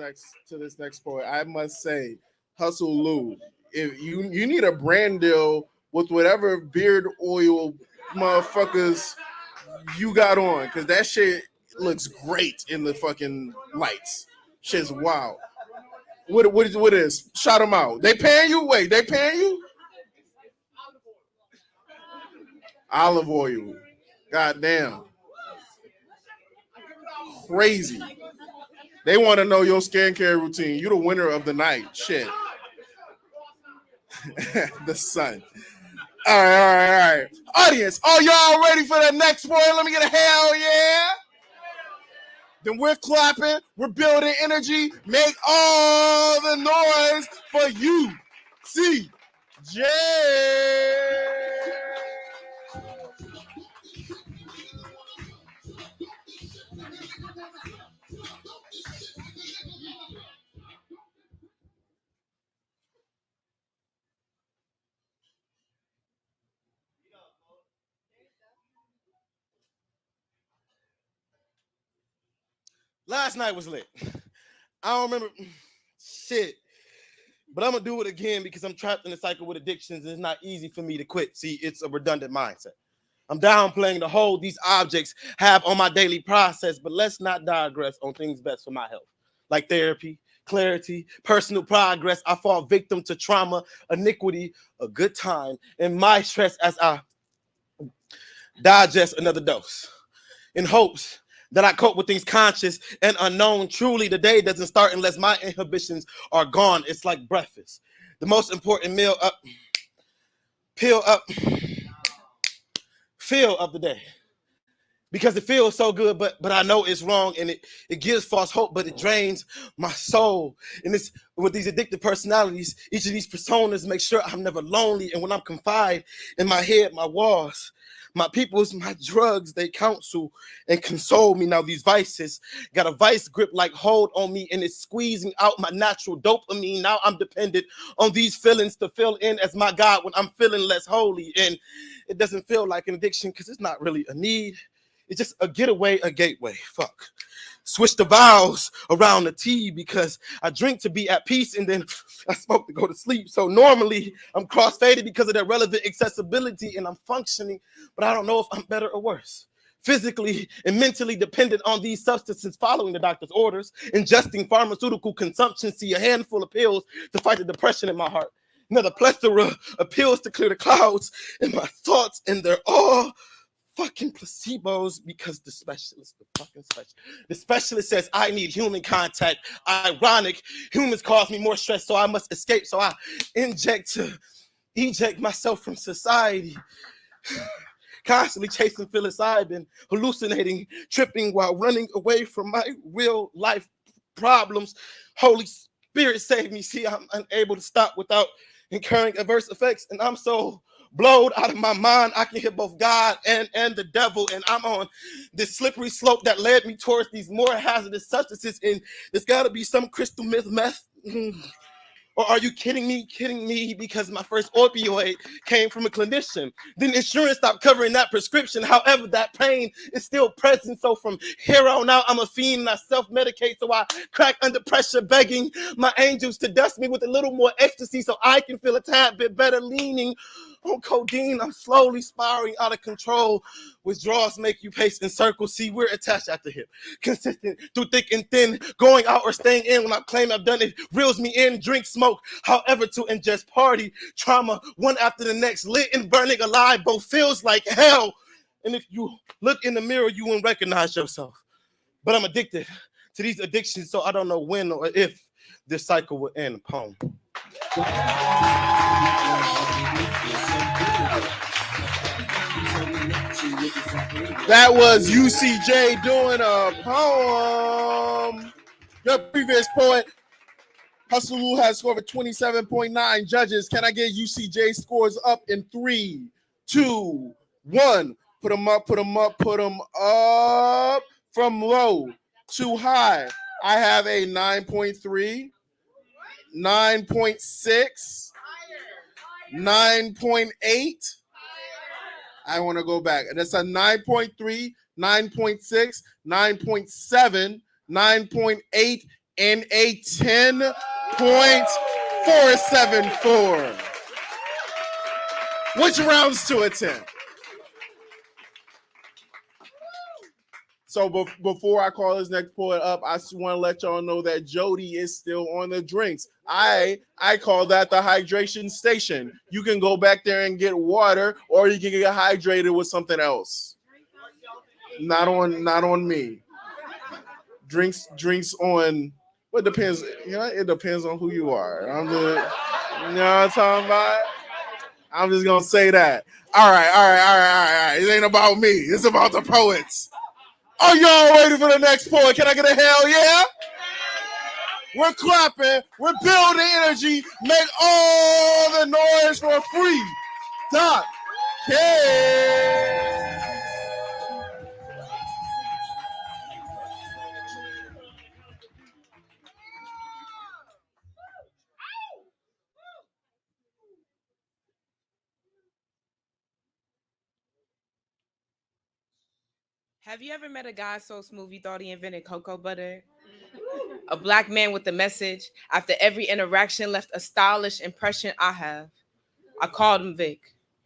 [SPEAKER 1] next poet, I must say, Hustle Lou, if you need a brand deal with whatever beard oil motherfuckers you got on, because that shit looks great in the fucking lights. Shit's wild. What is? Shout them out. They paying you? Wait, they paying you? Olive oil. God damn. Crazy. They want to know your skincare routine. You the winner of the night. Shit. The sun. All right. Audience, are y'all ready for the next one? Let me get a hell yeah. Then we're clapping. We're building energy. Make all the noise for you. CJ.
[SPEAKER 7] Last night was lit. I don't remember shit, but I'm gonna do it again because I'm trapped in a cycle with addictions and it's not easy for me to quit. See, it's a redundant mindset. I'm downplaying the hold these objects have on my daily process, but let's not digress on things best for my health, like therapy, clarity, personal progress. I fall victim to trauma, iniquity, a good time, and my stress as I digest another dose in hopes that I cope with things conscious and unknown. Truly, the day doesn't start unless my inhibitions are gone. It's like breakfast. The most important meal up, peel up, feel of the day. Because it feels so good, but I know it's wrong, and it gives false hope, but it drains my soul. And it's with these addictive personalities, each of these personas make sure I'm never lonely. And when I'm confined in my head, my walls, my peoples, my drugs, they counsel and console me. Now these vices got a vice grip like hold on me, and it's squeezing out my natural dopamine. Now I'm dependent on these feelings to fill in as my God when I'm feeling less holy. And it doesn't feel like an addiction because it's not really a need. It's just a getaway, a gateway. Fuck. Switch the vowels around the T because I drink to be at peace and then I smoke to go to sleep. So normally I'm cross-faded because of that relevant accessibility and I'm functioning, but I don't know if I'm better or worse. Physically and mentally dependent on these substances, following the doctor's orders, ingesting pharmaceutical consumption, see a handful of pills to fight the depression in my heart. Another plethora of pills to clear the clouds in my thoughts, and they're all fucking placebos because the specialist says I need human contact. Ironic, humans cause me more stress, so I must escape. So I inject to eject myself from society. Constantly chasing psilocybin, hallucinating, tripping while running away from my real life problems. Holy Spirit save me. See, I'm unable to stop without incurring adverse effects, and I'm so blowed out of my mind, I can hit both God and the devil, and I'm on this slippery slope that led me towards these more hazardous substances, and there's got to be some crystal meth. Or are you kidding me? Because my first opioid came from a clinician. Then insurance stopped covering that prescription. However, that pain is still present. So from here on out, I'm a fiend and I self-medicate. So I crack under pressure, begging my angels to dust me with a little more ecstasy so I can feel a tad bit better. Leaning on codeine, I'm slowly spiraling out of control. Withdrawals make you pace in circles. See, we're attached at the hip. Consistent through thick and thin. Going out or staying in when I claim I've done it. Reels me in, drink, smoke. However, to ingest, party, trauma, one after the next. Lit and burning alive, both feels like hell. And if you look in the mirror, you won't recognize yourself. but I'm addicted to these addictions, so I don't know when or if this cycle will end. Poem.
[SPEAKER 1] That was UCJ doing a poem. The previous poet, Hustle has scored 27.9 judges. Can I get UCJ scores up in 3, 2, 1? Put them up, put them up, put them up. From low to high, I have a 9.3, 9.6, 9.8. I want to go back. That's a 9.3, 9.6, 9.7, 9.8, and a 10.474. Which rounds to a 10? So before I call this next poet up, I just want to let y'all know that Jody is still on the drinks. I call that the hydration station. You can go back there and get water, or you can get hydrated with something else. Not on me. Drinks on. Well, it depends. It depends on who you are. You know what I'm talking about? I'm just gonna say that. All right. It ain't about me. It's about the poets. Are y'all ready for the next poet? Can I get a hell yeah? We're clapping. We're building energy. Make all the noise for free. Doc K.
[SPEAKER 4] Have you ever met a guy so smooth you thought he invented cocoa butter? A black man with a message. After every interaction left a stylish impression I have. I called him Vic.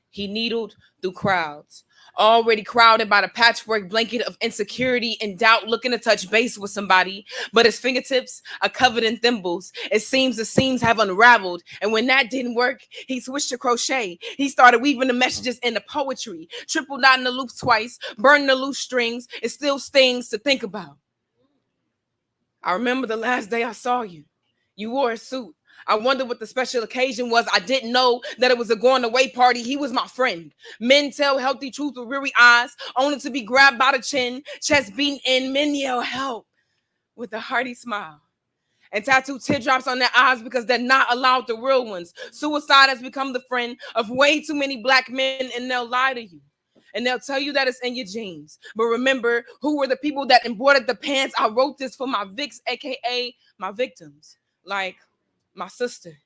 [SPEAKER 4] He needled through crowds, already crowded by the patchwork blanket of insecurity and doubt, looking to touch base with somebody, but his fingertips are covered in thimbles. It seems the seams have unraveled, and when that didn't work, he switched to crochet. He started weaving the messages into poetry, triple knotting the loops twice, burning the loose strings. It still stings to think about. I remember the last day I saw you. You wore a suit. I wondered what the special occasion was. I didn't know that it was a going away party. He was my friend. Men tell healthy truth with weary eyes, only to be grabbed by the chin, chest beaten in. Men yell help with a hearty smile and tattoo teardrops on their eyes because they're not allowed the real ones. Suicide has become the friend of way too many black men, and they'll lie to you. And they'll tell you that it's in your genes. But remember, who were the people that embroidered the pants? I wrote this for my Vicks, aka my victims. Like my sister,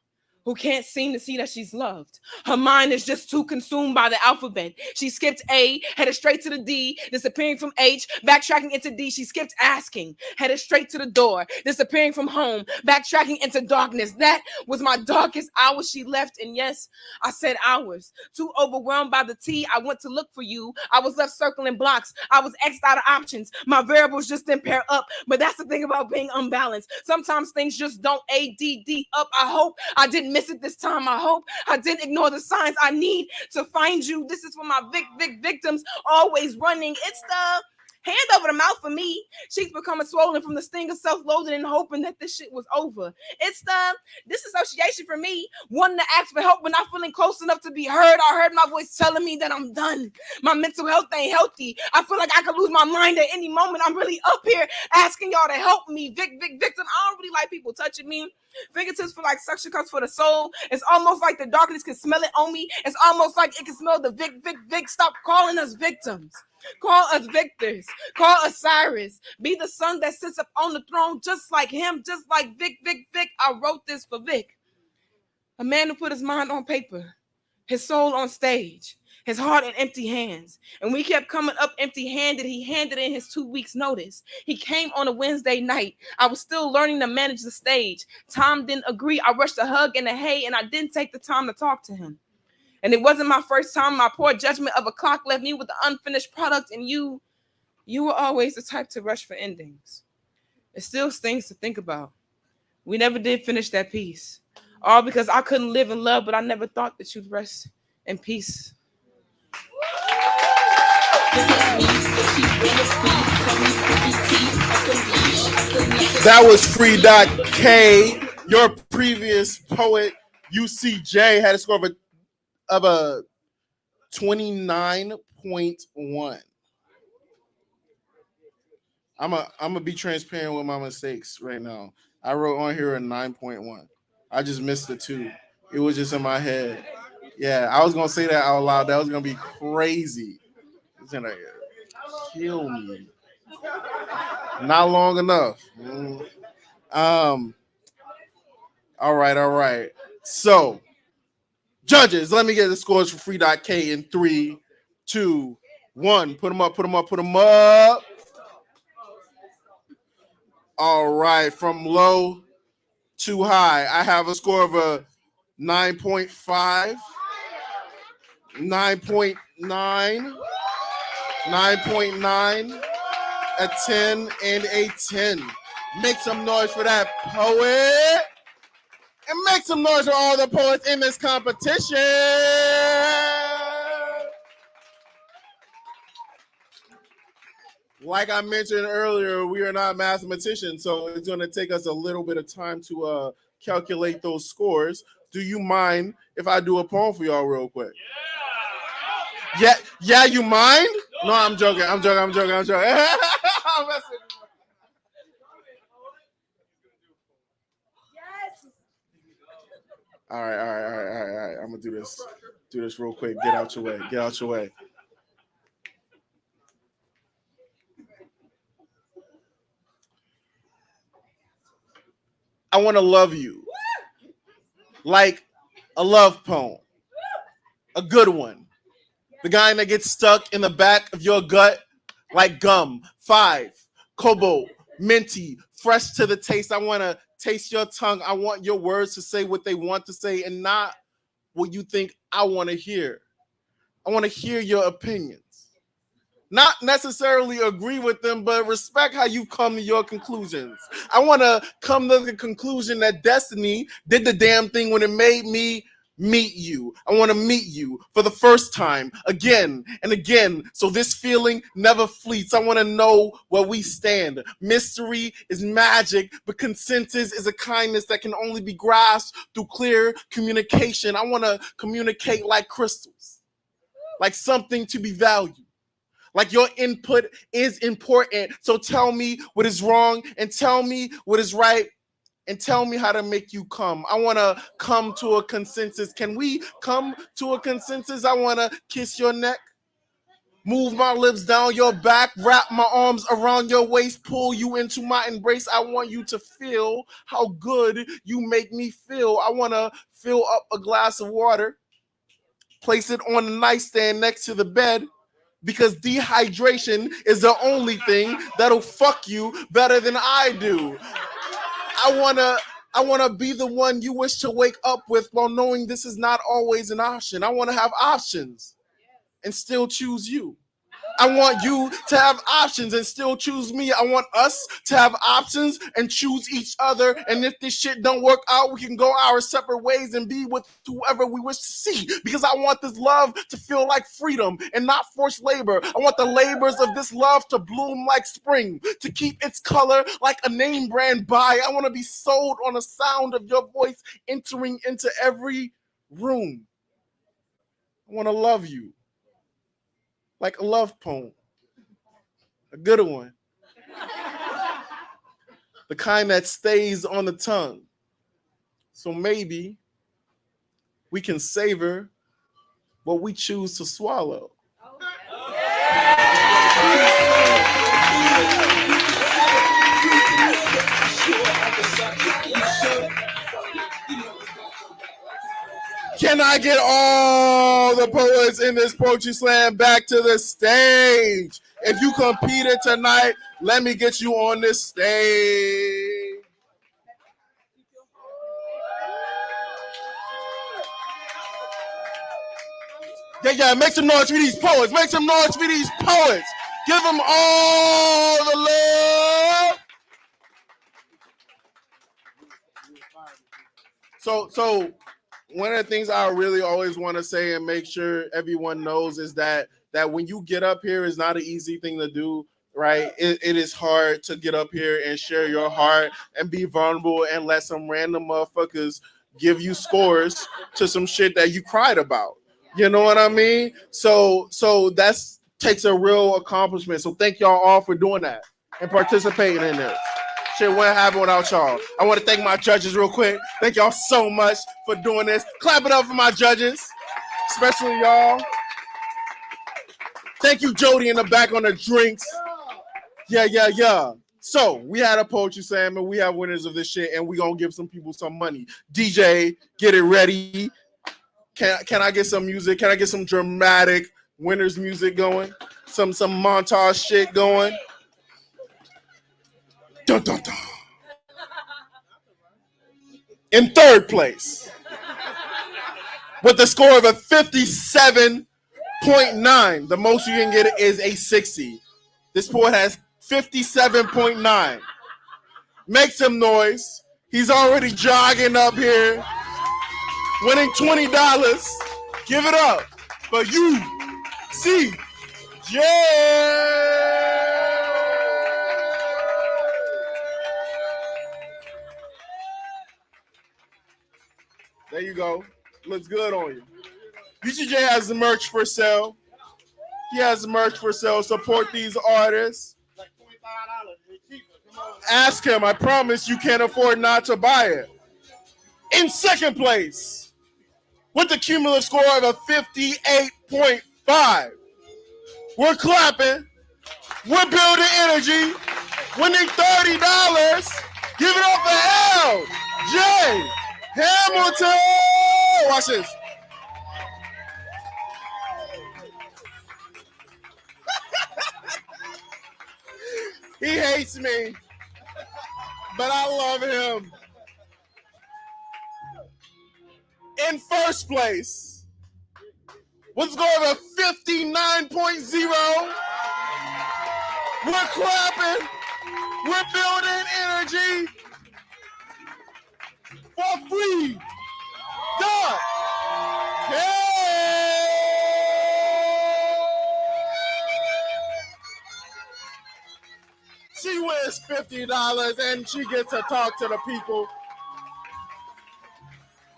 [SPEAKER 4] who can't seem to see that she's loved. Her mind is just too consumed by the alphabet. She skipped A, headed straight to the D, disappearing from H, backtracking into D. She skipped asking, headed straight to the door, disappearing from home, backtracking into darkness. That was my darkest hour. She left, and yes, I said hours. Too overwhelmed by the T, I went to look for you. I was left circling blocks. I was X'd out of options. My variables just didn't pair up, but that's the thing about being unbalanced. Sometimes things just don't ADD up. I hope I didn't miss it this time. I hope I didn't ignore the signs I need to find you. This is for my victims always running. It's the hand over the mouth for me. Cheeks becoming swollen from the sting of self-loathing and hoping that this shit was over. It's the disassociation for me, wanting to ask for help but not feeling close enough to be heard. I heard my voice telling me that I'm done. My mental health ain't healthy. I feel like I could lose my mind at any moment. I'm really up here asking y'all to help me. Victim. I don't really like people touching me. Fingertips feel like suction cups for the soul. It's almost like the darkness can smell it on me. It's almost like it can smell the Vic. Stop calling us victims. Call us victors. Call us Cyrus. Be the son that sits up on the throne just like him, just like Vic. I wrote this for Vic. A man who put his mind on paper, his soul on stage, his heart in empty hands. And we kept coming up empty-handed. He handed in his 2 weeks notice. He came on a Wednesday night. I was still learning to manage the stage. Tom didn't agree. I rushed a hug and a hey, and I didn't take the time to talk to him. And it wasn't my first time. My poor judgment of a clock left me with the unfinished product. And you were always the type to rush for endings. It still stings to think about. We never did finish that piece. All because I couldn't live in love, but I never thought that you'd rest in peace.
[SPEAKER 1] That was Free.K. Your previous poet, UCJ, had a score of a 29.1. I'm gonna be transparent with my mistakes right now. I wrote on here a 9.1. I just missed the 2. It was just in my head. Yeah, I was gonna say that out loud. That was gonna be crazy. It's gonna kill me. Not long enough. All right. So, judges, let me get the scores for Free.K in 3, 2, 1. Put them up. All right, from low to high, I have a score of a 9.5, 9.9, 9.9, a 10, and a 10. Make some noise for that poet. And make some noise for all the poets in this competition. Like I mentioned earlier, we are not mathematicians, so it's going to take us a little bit of time to calculate those scores. Do you mind if I do a poem for y'all real quick? Yeah, you mind? No, I'm joking. I'm joking. All right. I'm gonna do this real quick. Get out your way. I want to love you like a love poem, a good one. The kind that gets stuck in the back of your gut like gum. 5, cobalt, minty, fresh to the taste. I want to taste your tongue. I want your words to say what they want to say and not what you think I want to hear. I want to hear your opinions. Not necessarily agree with them, but respect how you come to your conclusions. I want to come to the conclusion that destiny did the damn thing when it made me meet you. I want to meet you for the first time again and again. So this feeling never fleets. I want to know where we stand. Mystery is magic, but consensus is a kindness that can only be grasped through clear communication. I want to communicate like crystals, like something to be valued. Like your input is important. So tell me what is wrong and tell me what is right and tell me how to make you come. I want to come to a consensus. Can we come to a consensus? I want to kiss your neck, move my lips down your back, wrap my arms around your waist, pull you into my embrace. I want you to feel how good you make me feel. I want to fill up a glass of water, place it on the nightstand next to the bed, because dehydration is the only thing that'll fuck you better than I do. I wanna be the one you wish to wake up with while knowing this is not always an option. I wanna have options and still choose you. I want you to have options and still choose me. I want us to have options and choose each other. And if this shit don't work out, we can go our separate ways and be with whoever we wish to see. Because I want this love to feel like freedom and not forced labor. I want the labors of this love to bloom like spring, to keep its color like a name brand buy. I want to be sold on the sound of your voice entering into every room. I want to love you like a love poem. A good one. The kind that stays on the tongue. So maybe we can savor what we choose to swallow. Can I get all the poets in this poetry slam back to the stage? If you competed tonight, let me get you on this stage. Yeah, make some noise for these poets. Make some noise for these poets. Give them all the love. So one of the things I really always want to say and make sure everyone knows is that that when you get up here is not an easy thing to do, right? It is hard to get up here and share your heart and be vulnerable and let some random motherfuckers give you scores to some shit that you cried about. You know what I mean? So that's takes a real accomplishment. So thank y'all all for doing that and participating in this. Shit wouldn't happen without y'all. I want to thank my judges real quick. Thank y'all so much for doing this. Clap it up for my judges, especially y'all. Thank you, Jody, in the back on the drinks. Yeah. So we had a poetry slam and we have winners of this shit, and we gonna give some people some money. DJ, get it ready. Can I get some music? Can I get some dramatic winners music going? Some montage shit going. Dun, dun, dun. In third place, with the score of a 57.9, the most you can get is a 60. This poet has 57.9. Make some noise. He's already jogging up here, winning $20. Give it up for you, C. J. There you go. Looks good on you. UCJ has the merch for sale. He has the merch for sale. Support these artists. Ask him. I promise you can't afford not to buy it. In second place, with the cumulative score of a 58.5. We're clapping. We're building energy. Winning $30. Give it up for L.J. Hamilton. Watch this. He hates me, but I love him. In first place, with a score of a 59.0. We're clapping. We're building energy for free. Done. Hey! She wins $50 and she gets to talk to the people.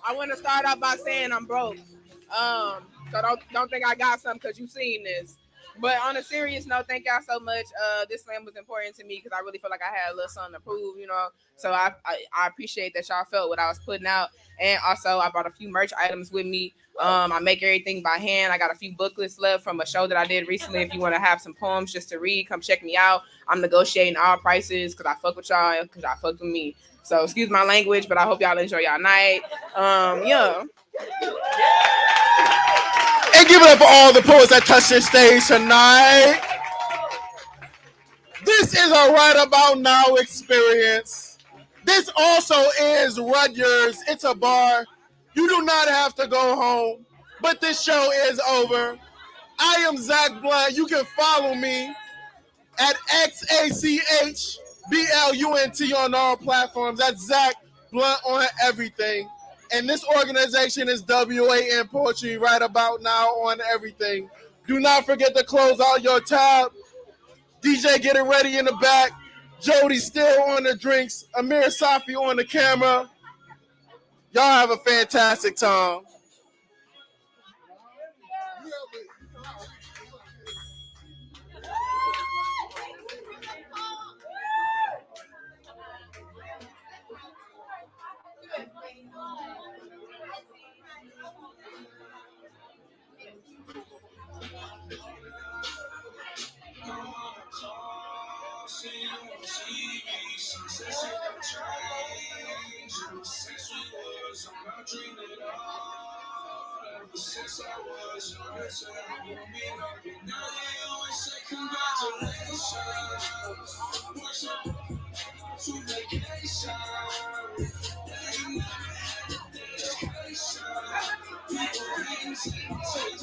[SPEAKER 4] I want to start off by saying I'm broke. So don't think I got something because you seen this. But on a serious note, thank y'all so much. This slam was important to me because I really feel like I had a little something to prove, you know. So I appreciate that y'all felt what I was putting out. And also I brought a few merch items with me. I make everything by hand. I got a few booklets left from a show that I did recently. If you want to have some poems just to read, come check me out. I'm negotiating all prices because I fuck with y'all, because y'all fuck with me. So excuse my language, but I hope y'all enjoy y'all night. Yeah.
[SPEAKER 1] And give it up for all the poets that touched this stage tonight. This is a right about now experience. This also is Rudyard's. It's a bar. You do not have to go home, but this show is over. I am Zach Blunt. You can follow me at XACHBLUNT on all platforms. That's Zach Blunt on everything. And this organization is WAN Poetry right about now on everything. Do not forget to close out your tab. DJ get it ready in the back. Jody still on the drinks. Amir Safi on the camera. Y'all have a fantastic time.
[SPEAKER 12] Since I was young, I said I won't be happy. Now they always say congratulations. What's up to vacation? They never had a dedication. People hating, saying, take